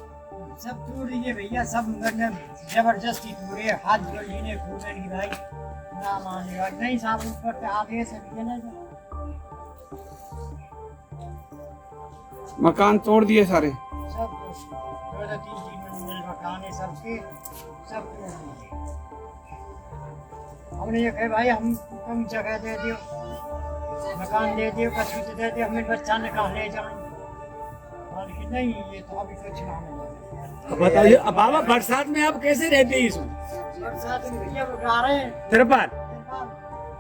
J: सब तोड़ दिए भैया, सब मतलब जबरदस्ती तोड़े, हाथ जोड़ लेने कूदे की भाई ना मानेगा नहीं साहब, ऊपर पे आगे से भी ना
I: मकान तोड़ दिए सारे।
J: सब 2-3 मंजिल मकान है सबके, सब तोड़ दिए। हमने ये कहा भाई हम कम जगह दे दियो, मकान दे दियो, कछुत दे दियो, हमें बच्चा निकाल ले जाए, लेकिन नहीं ये तो अभी कुछ ना मिला।
D: बताइए अब बाबा बरसात में आप कैसे रहते हैं इसमें?
J: बरसात में भैया वो गा रहे हैं
D: तिरपाल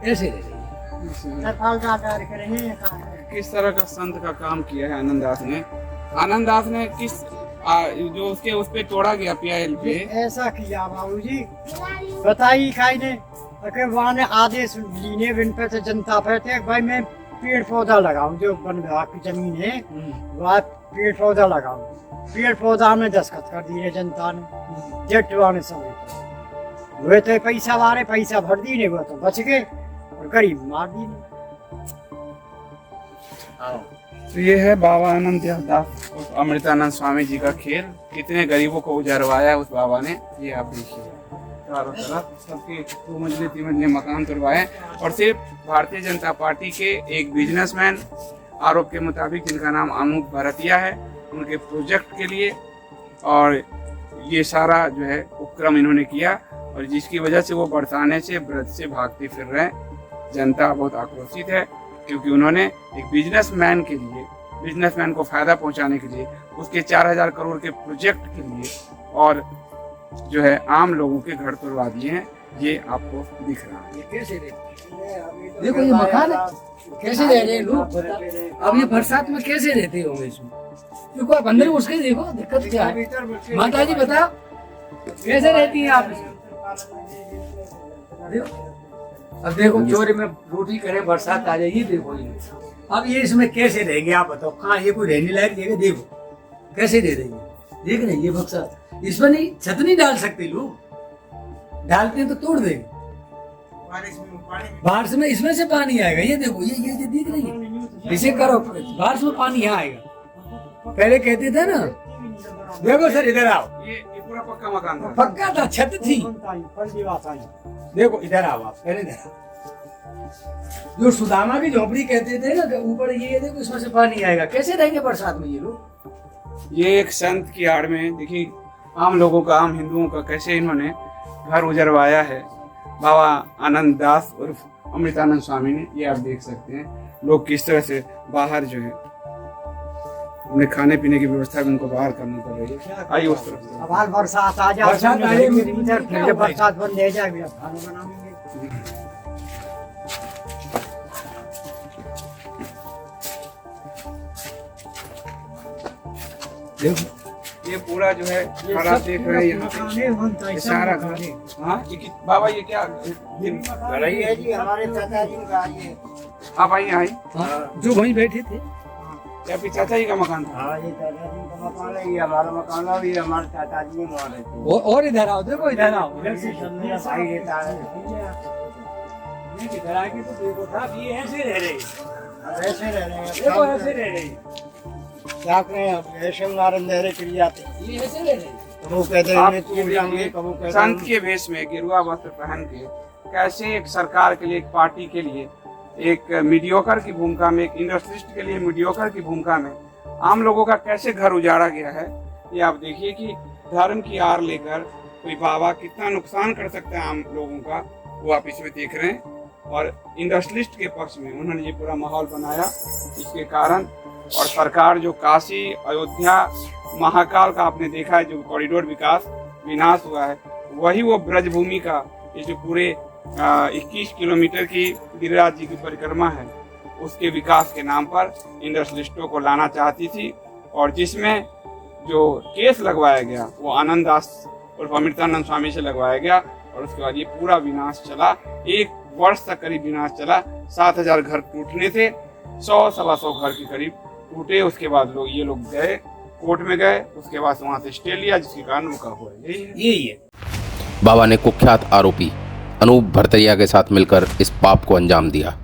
D: ऐसे रह रही है।
J: तिरपाल डाल कर रहे हैं।
I: किस तरह का संत का काम किया है आनंददास ने? आनंददास ने किस जो उसके उस पे तोड़ा गया PIL पे
J: ऐसा किया बाबूजी, बताइए खाई ने अगर वहाँ ने आदेश लीने बिन पे तो जनता पे थे भाई मैं पेड़ पौधा लगाऊं, जो वन विभाग की जमीन है वहाँ पेड़ पौधा लगाऊं, पेड़ पौधा में दस्तखत कर दिए जनता ने, जेटवा ने सब वे तो पैसा वारे पैसा भर दी ने, वो तो बच गए और गरीब मार दी ने।
I: तो ये है बाबा आनंद दास उस अमृतानंद स्वामी जी का खेल, कितने गरीबों को उजरवाया उस बाबा ने। ये आप देखिए चारों तरफ सबके 2 मंजिले 3 मंजिले मकान तोड़वाए, और सिर्फ भारतीय जनता पार्टी के एक बिजनेसमैन आरोप के मुताबिक जिनका नाम अनूप भरतिया है, उनके प्रोजेक्ट के लिए और ये सारा जो है उपक्रम इन्होंने किया, और जिसकी वजह से वो बरसाने से ब्रज से भागते फिर रहे हैं। जनता बहुत आक्रोशित है क्योंकि उन्होंने एक बिजनेसमैन के लिए, बिजनेसमैन को फायदा पहुंचाने के लिए उसके 4000 करोड़ के प्रोजेक्ट के लिए और जो है आम लोगों के घर तोड़वा दिए हैं। ये आपको दिख रहा है।
D: कैसे देखो ये मकान कैसे रह रहे हैं लोग, अब ये बरसात में कैसे रहते होंगे इसमें? देखो आप अंदर घुस के देखो दिक्कत क्या है। माता जी बताओ कैसे रहती हैं आप? अब देखो चोरी में रोटी करें, बरसात आ जाएगी, देखो ये अब ये इसमें कैसे रहेंगे आप बताओ? कहाँ ये कोई रहने लायक जगह? देखो कैसे रह रही है, देख रहे हैं ये बक्सा, इसमें नहीं छत नहीं डाल सकते लोग, डालते हैं तो तोड़ देंगे। बारिश में इसमें से पानी आएगा, ये देखो ये दिख रही है, इसे करो बारिश में पानी यहाँ आएगा। पहले कहते थे ना, देखो सर इधर आओ,
I: ये पूरा पक्का मकान था,
D: पक्का था, छत थी। देखो इधर आओ आप, पहले इधर आओ। जो सुदामा की झोपड़ी कहते थे ना, ऊपर ये देखो इसमें से पानी आएगा, कैसे रहेंगे बरसात में ये लोग?
I: ये एक संत की आड़ में देखिए आम लोगों का, आम हिंदुओं का कैसे इन्होंने घर उजरवाया है बाबा आनंद दास उर्फ अमृतानंद स्वामी ने। ये आप देख सकते हैं लोग किस तरह से बाहर जो है उन्हें खाने पीने की व्यवस्था भी उनको बाहर करनी पड़ रही है। आइए उस तरफ से।
J: अब बरसात आ जाए,
D: बरसात आ जाएगी,
J: फिर जब बरसात बंद हो जाएगी खाना बनाएंगे।
I: ये पूरा जो है घर आप देख रहे हैं यहाँ पे, ये सारा घर। हाँ बाबा ये क्या
J: घर ही है जी, हमारे चाचा जी का ये।
I: आप आइए आइए,
D: जो वहीं बैठे थे,
I: ये आपके चाचा जी का मकान था?
J: हाँ ये चाचा जी का मकान है, ये हमारा मकान है, ये हमारे चाचा जी वहाँ रहते हैं।
D: और इधर आओ, देखो इधर आओ,
J: इधर से समझिए भाई रहता है।
D: इधर आके तो देखो साहब ये ऐसे रह रहे,
J: अब ऐसे रह रहे हैं,
D: देखो ऐसे रह रहे,
J: क्या करें अब, ऐसे मारे अंधेरे चिड़ जाते हैं।
D: ये ऐसे रह रहे।
J: कबू कहते
I: आप
J: हैं
I: ये देखिए, संत के वेश में गेरुआ वस्त्र पहन के कैसे एक सरकार के लिए, एक पार्टी के लिए, एक मीडियोकर की भूमिका में, एक इंडस्ट्रिस्ट के लिए मीडियोकर की भूमिका में आम लोगों का कैसे घर उजाड़ा गया है। ये आप देखिए कि धर्म की आड़ लेकर कोई बाबा कितना नुकसान कर सकता है आम लोगों का, वो आप इसमें देख रहे हैं। और इंडस्ट्रिस्ट के पक्ष में उन्होंने ये पूरा माहौल बनाया, इसके कारण। और सरकार जो काशी अयोध्या महाकाल का आपने देखा है, जो कॉरिडोर विनाश हुआ है, वही वो ब्रजभूमि का ये जो पूरे 21 किलोमीटर की गिरिराज जी की परिक्रमा है, उसके विकास के नाम पर इंडस्ट्रिस्टों को लाना चाहती थी। और जिसमें जो केस लगवाया गया वो आनंद दास और अमृतानंद स्वामी से लगवाया गया और उसके बाद ये पूरा विनाश चला। 1 वर्ष तक करीब विनाश चला। 7000 घर टूटने थे, 100-125 घर के करीब टूटे। उसके बाद ये लोग गए कोर्ट में गए, उसके बाद वहां से स्टे लिया, जिसके कारण रुका हुआ है। यही है।
A: बाबा ने कुख्यात आरोपी अनूप भरतरिया के साथ मिलकर इस पाप को अंजाम दिया।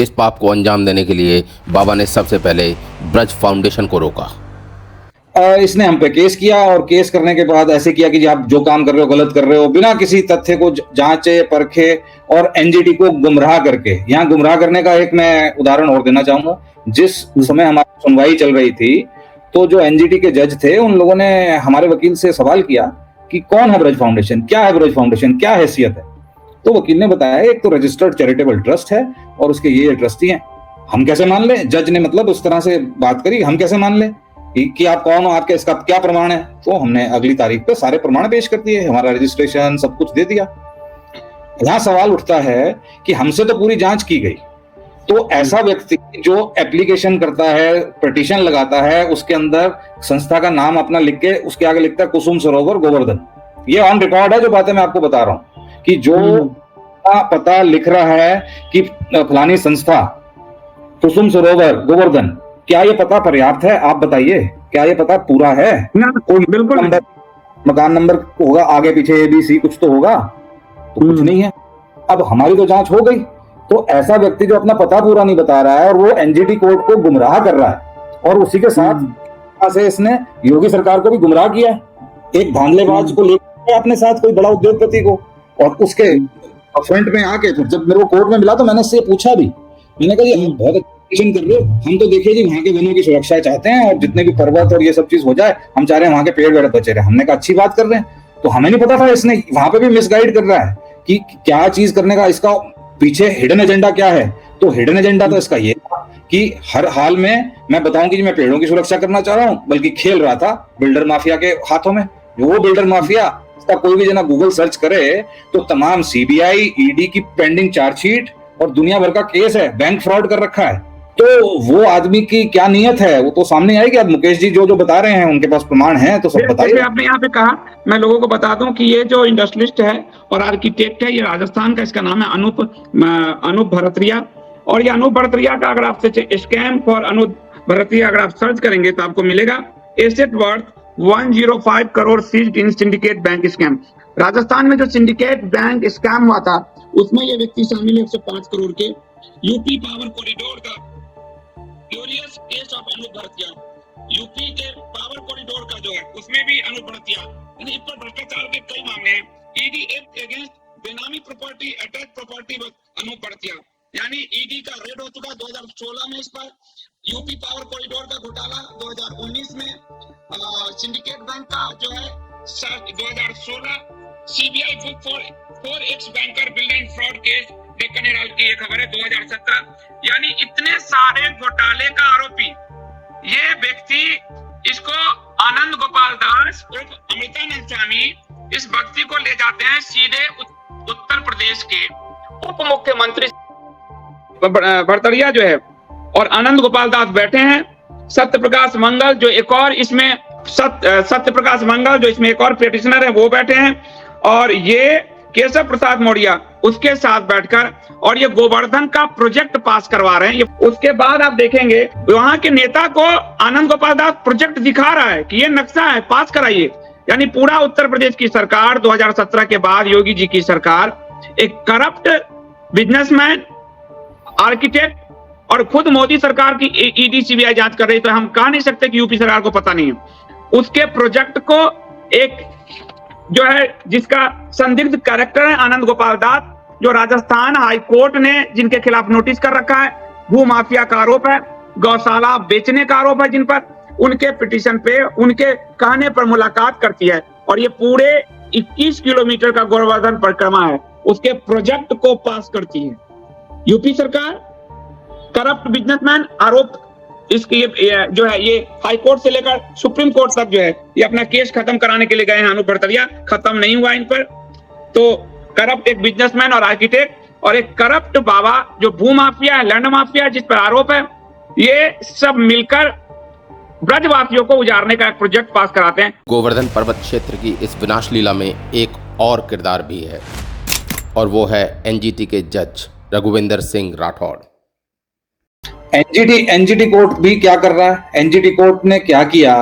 A: इस पाप को अंजाम देने के लिए बाबा ने सबसे पहले ब्रज फाउंडेशन को रोका।
E: इसने हम पे केस किया और केस करने के बाद ऐसे किया कि आप जो काम कर रहे हो गलत कर रहे हो, बिना किसी तथ्य को जांचे परखे और एनजीटी को गुमराह करके। यहाँ गुमराह करने का एक मैं उदाहरण और देना चाहूंगा। जिस समय हमारी सुनवाई चल रही थी तो जो एनजीटी के जज थे उन लोगों ने हमारे वकील से सवाल किया कि कौन है ब्रज फाउंडेशन, क्या है ब्रज फाउंडेशन, क्या हैसियत है। तो वकील ने बताया एक तो रजिस्टर्ड चैरिटेबल ट्रस्ट है और उसके ये ट्रस्टी हैं। हम कैसे मान ले, जज ने मतलब उस तरह से बात करी, हम कैसे मान ले कि आप कौन हो, आपके इसका क्या प्रमाण है। तो हमने अगली तारीख पे सारे प्रमाण पेश कर दिए, हमारा रजिस्ट्रेशन सब कुछ दे दिया। यहाँ सवाल उठता है कि हमसे तो पूरी जांच की गई, तो ऐसा व्यक्ति जो एप्लीकेशन करता है, पिटीशन लगाता है, उसके अंदर संस्था का नाम अपना लिख के उसके आगे लिखता है कुसुम सरोवर गोवर्धन। ये ऑन रिकॉर्ड है जो बातें मैं आपको बता रहा हूं कि जो पता लिख रहा है कि फलानी संस्था कुसुम सरोवर गोवर्धन, क्या ये पता पर्याप्त है? आप बताइए, क्या ये पता पूरा है? कोई बिल्कुल मकान नंबर होगा, आगे पीछे ABC कुछ तो होगा, तो कुछ नहीं है। अब हमारी तो जांच हो गई, तो ऐसा व्यक्ति जो अपना पता पूरा नहीं बता रहा है और वो एनजीटी कोर्ट को गुमराह कर रहा है और उसी के साथ से इसने योगी सरकार को भी गुमराह किया है। एक धांधलेबाज को लेकर अपने साथ कोई बड़ा उद्योगपति को, और उसके फ्रंट में आके फिर जब मेरे को कोर्ट में मिला तो मैंने इससे पूछा भी, मैंने कहा ये बहुत अच्छा कर रहे हो, हम तो देखिए जी वहां के वनों की सुरक्षा चाहते हैं और जितने भी पर्वत और ये सब चीज हो जाए हम चाह रहे हैं वहां के पेड़ वेड़ बचे रहे। हमने कहा अच्छी बात कर रहे हैं, तो हमें नहीं पता था इसने वहां पे भी मिसगाइड कर रहा है कि क्या चीज करने का, इसका पीछे हिडन एजेंडा क्या है। तो हिडन एजेंडा तो इसका ये था कि हर हाल में मैं बताऊं कि मैं पेड़ों की सुरक्षा करना चाह रहा हूं, बल्कि खेल रहा था बिल्डर माफिया के हाथों में। वो बिल्डर माफिया, इसका कोई भी जना गूगल सर्च करे तो तमाम CBI ED की पेंडिंग चार्जशीट और दुनिया भर का केस है, बैंक फ्रॉड कर रखा है। तो वो आदमी की क्या नीयत है वो तो सामने आएगी। अब मुकेश जी जो बता रहे हैं उनके पास प्रमाण है तो सब बताइए।
C: आपने यहाँ पे कहा, मैं लोगों को बता दूं कि ये जो इंडस्ट्रियलिस्ट है और आर्किटेक्ट है, ये राजस्थान का, इसका नाम है अनूप भरतरिया। और ये अनूप भरतरिया का अगर आप स्कैम फॉर अनूप भरतरिया अगर आप सर्च करेंगे तो आपको मिलेगा एसेट वर्थ 105 करोड़ सीज्ड इन सिंडिकेट बैंक स्कैम। राजस्थान में जो सिंडिकेट बैंक स्कैम हुआ था उसमें ये व्यक्ति शामिल है 105 करोड़ के। यूपी पावर कॉरिडोर का curious case of Anup Bhartiya, UP के पावर कॉरिडोर का जो है उसमें भी अनूप भरतिया, यानी इस पर भ्रष्टाचार के कई मामले हैं। ED act against benami property attach property Anup Bhartiya, यानी ईडी का रेड हो चुका 2016 में इस पर। यूपी पावर कॉरिडोर का घोटाला 2019 में, सिंडिकेट बैंक का जो है 2016, CBI book for 4 banker building fraud case Deccan Herald की ये खबर है 2017। यानी इतने सारे घोटाले का आरोपी ये व्यक्ति, इसको आनंद गोपाल दास उर्फ अमृतानंद स्वामी, इस व्यक्ति को ले जाते हैं सीधे उत्तर प्रदेश के उप मुख्यमंत्री भरतरिया जो है और आनंद गोपाल दास बैठे हैं। सत्य प्रकाश मंगल जो एक और इसमें सत्य प्रकाश मंगल जो इसमें एक और पिटिशनर है वो बैठे हैं, और ये केशव प्रसाद मौर्य उसके साथ बैठकर और ये गोवर्धन का प्रोजेक्ट पास करवा रहे हैं। उसके बाद आप देखेंगे वहां के नेता को आनंद गोपाल दास प्रोजेक्ट दिखा रहा है कि ये नक्शा है, पास कराइए। यानी पूरा उत्तर प्रदेश की सरकार 2017 के बाद योगी जी की सरकार एक करप्ट बिजनेसमैन, आर्किटेक्ट और खुद मोदी सरकार की ईडी CBI जांच कर रही, तो हम कह नहीं सकते कि यूपी सरकार को पता नहीं है। उसके प्रोजेक्ट को एक जो है जिसका संदिग्ध कैरेक्टर है आनंद गोपाल दास, जो राजस्थान हाई कोर्ट ने जिनके खिलाफ नोटिस कर रखा है, भू माफिया का आरोप है, गौशाला बेचने का आरोप है जिन पर, उनके पिटीशन पे उनके कहने पर मुलाकात करती है और ये पूरे 21 किलोमीटर का गोवर्धन परिक्रमा है उसके प्रोजेक्ट को पास करती है। यूपी सरकार करप्ट बिजनेसमैन आरोप इसकी जो है ये हाई कोर्ट से लेकर सुप्रीम कोर्ट तक जो है ये अपना केस खत्म कराने के लिए गए हैं अनूप भरतरिया, खत्म नहीं हुआ इन पर। तो करप्ट एक बिजनेसमैन और आर्किटेक्ट और एक करप्ट बाबा जो भू माफिया है, लैंड माफिया जिस पर आरोप है, ये सब मिलकर ब्रजवासियों को उजाड़ने का एक प्रोजेक्ट पास कराते हैं।
A: गोवर्धन पर्वत क्षेत्र की इस विनाश लीला में एक और किरदार भी है और वो है एनजीटी के जज रघुविंदर सिंह राठौड़।
E: एनजीटी कोर्ट भी क्या कर रहा है? एनजीटी कोर्ट ने क्या किया?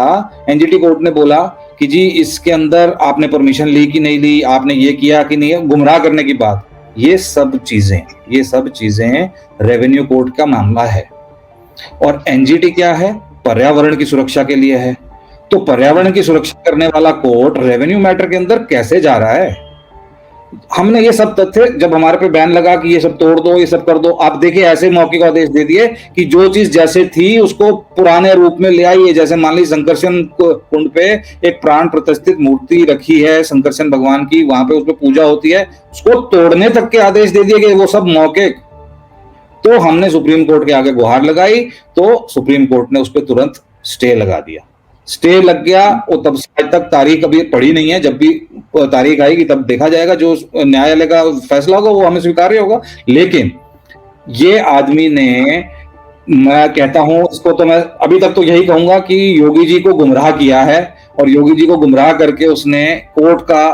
E: एनजीटी कोर्ट ने बोला कि जी इसके अंदर आपने परमिशन ली कि नहीं ली, आपने ये किया कि नहीं, गुमराह करने की बात। ये सब चीजें रेवेन्यू कोर्ट का मामला है। और एनजीटी क्या है? पर्यावरण की सुरक्षा के लिए है। तो पर्यावरण की सुरक्षा करने वाला कोर्ट रेवेन्यू मैटर के अंदर कैसे जा रहा है? हमने ये सब तथ्य, जब हमारे पे बैन लगा कि ये सब तोड़ दो, ये सब कर दो, आप देखिए ऐसे मौखिक आदेश दे दिए कि जो चीज जैसे थी उसको पुराने रूप में ले आइए। जैसे मान लीजिए संकर्षण कुंड पे एक प्राण प्रतिष्ठित मूर्ति रखी है संकर्षण भगवान की, वहां पे उसपे पूजा होती है, उसको तोड़ने तक के आदेश दे दिए गए, वो सब मौखिक। तो हमने सुप्रीम कोर्ट के आगे गुहार लगाई, तो सुप्रीम कोर्ट ने उस पर तुरंत स्टे लगा दिया। स्टे लग गया, और तब से आज तक तारीख अभी पड़ी नहीं है। जब भी तारीख आएगी तब देखा जाएगा, जो न्यायालय का फैसला होगा वो हमें स्वीकार्य होगा। लेकिन ये आदमी ने, मैं कहता हूं इसको, तो मैं अभी तक तो यही कहूंगा कि योगी जी को गुमराह किया है, और योगी जी को गुमराह करके उसने कोर्ट का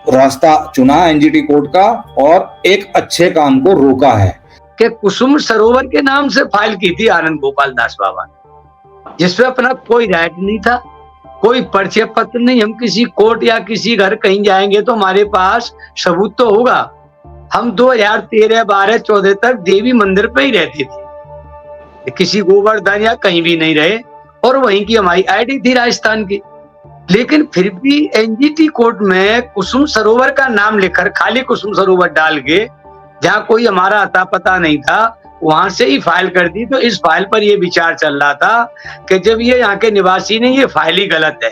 E: रास्ता चुना, एनजीटी कोर्ट का, और एक अच्छे काम को रोका है।
F: कि कुसुम सरोवर के नाम से फाइल की थी आनंद गोपाल दास बाबा ने, जिसमें अपना कोई राइट नहीं था, कोई परिचय पत्र नहीं। हम किसी कोर्ट या किसी घर कहीं जाएंगे तो हमारे पास सबूत तो होगा। हम 2013, 12, 14 तक देवी मंदिर पे ही रहते थे, किसी गोवर्धन या कहीं भी नहीं रहे, और वहीं की हमारी आईडी थी राजस्थान की। लेकिन फिर भी एनजीटी कोर्ट में कुसुम सरोवर का नाम लिखकर, खाली कुसुम सरोवर डाल के, जहाँ कोई हमारा अता पता नहीं था, वहां से ही फाइल कर दी। तो इस फाइल पर यह विचार चल रहा था कि जब ये यहाँ के निवासी नहीं, ये फाइल ही गलत है।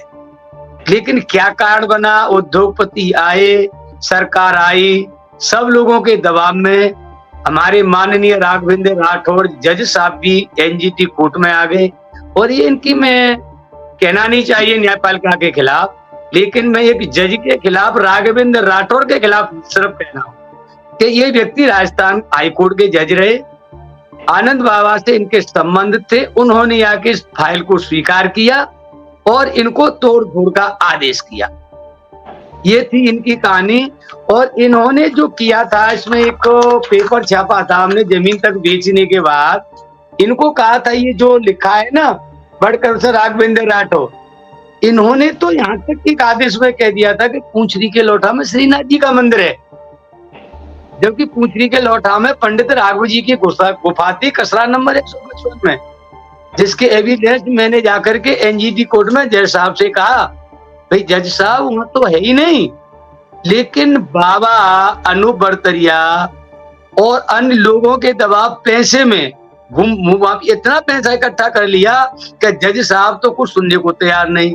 F: लेकिन क्या कारण बना? उद्योगपति आए, सरकार आई, सब लोगों के दबाव में हमारे माननीय राघवेंद्र राठौड़ जज साहब भी एनजीटी कोर्ट में आ गए। और ये इनकी, मैं कहना नहीं चाहिए न्यायपालिका के खिलाफ, लेकिन मैं एक जज के खिलाफ, राघवेंद्र राठौड़ के खिलाफ सिर्फ कहना हूं कि ये व्यक्ति राजस्थान हाईकोर्ट के जज रहे, आनंद बाबा से इनके संबंध थे, उन्होंने आके इस फाइल को स्वीकार किया और इनको तोड़ फोड़ का आदेश किया। ये थी इनकी कहानी। और इन्होंने जो किया था, इसमें एक पेपर छापा था हमने जमीन तक बेचने के बाद, इनको कहा था ये जो लिखा है ना बढ़कर से राघवेंद्र राठौड़, इन्होंने तो यहाँ तक एक आदेश में कह दिया था कि पूंछरी के लोठा में श्रीनाथ जी का मंदिर है, जबकि पूंछरी के लोठा में पंडित राघव जी की गुफा थी, कसरा नंबर 155 में, जिसके एविडेंस मैंने जाकर के एनजीटी कोर्ट में जज साहब से कहा, भाई जज साहब वहां तो है ही नहीं। लेकिन बाबा अनूप बड़तरिया और अन्य लोगों के दबाव, पैसे में इतना पैसा इकट्ठा कर लिया कि जज साहब तो कुछ सुनने को तैयार नहीं,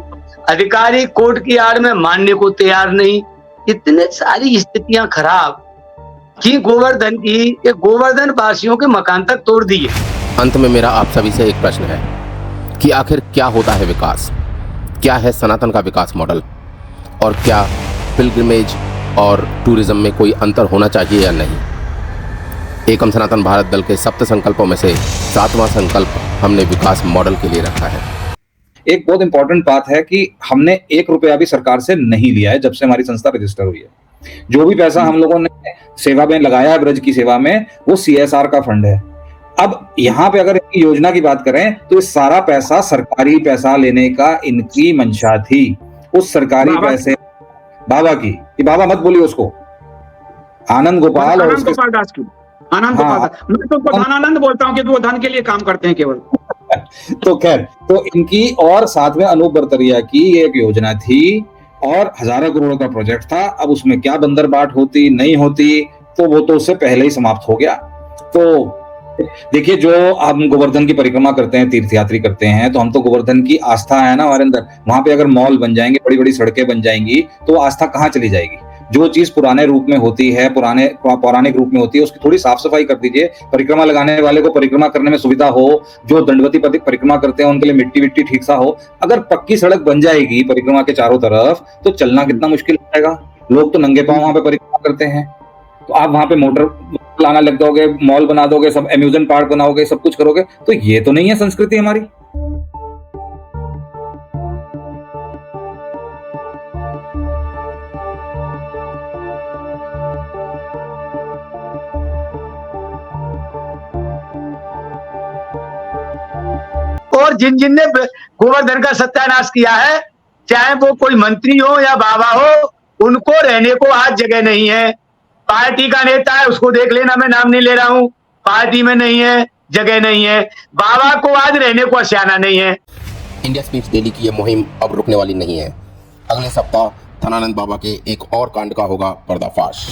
F: अधिकारी कोर्ट की आड़ में मानने को तैयार नहीं। इतने सारी स्थितियां खराब कि गोवर्धन वासियों के मकान तक तोड़ दिए।
A: अंत में मेरा आप सभी से एक प्रश्न है कि आखिर क्या होता है विकास? क्या है सनातन का विकास मॉडल? और क्या पिलग्रिमेज और टूरिज्म में कोई अंतर होना चाहिए या नहीं? एकम सनातन भारत दल के 7 संकल्पों में से 7वां संकल्प हमने विकास मॉडल के लिए रखा है।
E: एक बहुत इंपॉर्टेंट बात है कि हमने 1 रुपया भी सरकार से नहीं लिया है जब से हमारी संस्था रजिस्टर हुई है। जो भी पैसा हम लोगों ने सेवा में लगाया है, ब्रज की सेवा में, वो CSR का फंड है। अब यहाँ पे अगर इनकी योजना की बात करें तो ये सारा पैसा सरकारी पैसा लेने का इनकी मंशा थी। उस सरकारी पैसे बाबा की, कि बाबा मत बोलिए उसको, आनंद गोपाल और उसके
C: दास की, आनंद गोपाल दास, मैं तो धनानंद बोलता हूँ क्योंकि वो धन के लिए काम करते हैं केवल।
E: तो खैर, तो इनकी और साथ में अनूप बड़तरिया की एक योजना थी और हजारों करोड़ का प्रोजेक्ट था। अब उसमें क्या बंदरबाट होती नहीं होती, तो वो तो उससे पहले ही समाप्त हो गया। तो देखिए, जो हम गोवर्धन की परिक्रमा करते हैं, तीर्थयात्री करते हैं, तो हम तो गोवर्धन की आस्था है ना हमारे अंदर। वहां पे अगर मॉल बन जाएंगे, बड़ी बड़ी सड़कें बन जाएंगी, तो आस्था कहाँ चली जाएगी? जो चीज पुराने रूप में होती है, पौराणिक रूप में होती है, उसकी थोड़ी साफ सफाई कर दीजिए। परिक्रमा लगाने वाले को परिक्रमा करने में सुविधा हो, जो दंडवती परिक्रमा करते हैं उनके लिए मिट्टी विट्टी ठीक सा हो। अगर पक्की सड़क बन जाएगी परिक्रमा के चारों तरफ, तो चलना कितना मुश्किल हो जाएगा। लोग तो नंगे पांव वहां पे परिक्रमा करते हैं। तो आप वहां पे मोटर लाना लग जाओगे, मॉल बना दोगे, सब अम्यूजमेंट पार्क बनाओगे, सब कुछ करोगे, तो ये तो नहीं है संस्कृति हमारी।
F: जिन जिन ने गोवर्धन का सत्यानाश किया है, चाहे वो कोई मंत्री हो या बाबा हो, उनको रहने को आज जगह नहीं है। पार्टी का नेता है, उसको देख लेना, मैं नाम नहीं ले रहा हूं, पार्टी में नहीं है, जगह नहीं है। बाबा को आज रहने को आशियाना नहीं है।
A: इंडिया स्पीक्स डेली की ये मुहिम अब रुकने वाली नहीं है। अगले सप्ताह धनानंद बाबा के एक और कांड का होगा पर्दाफाश।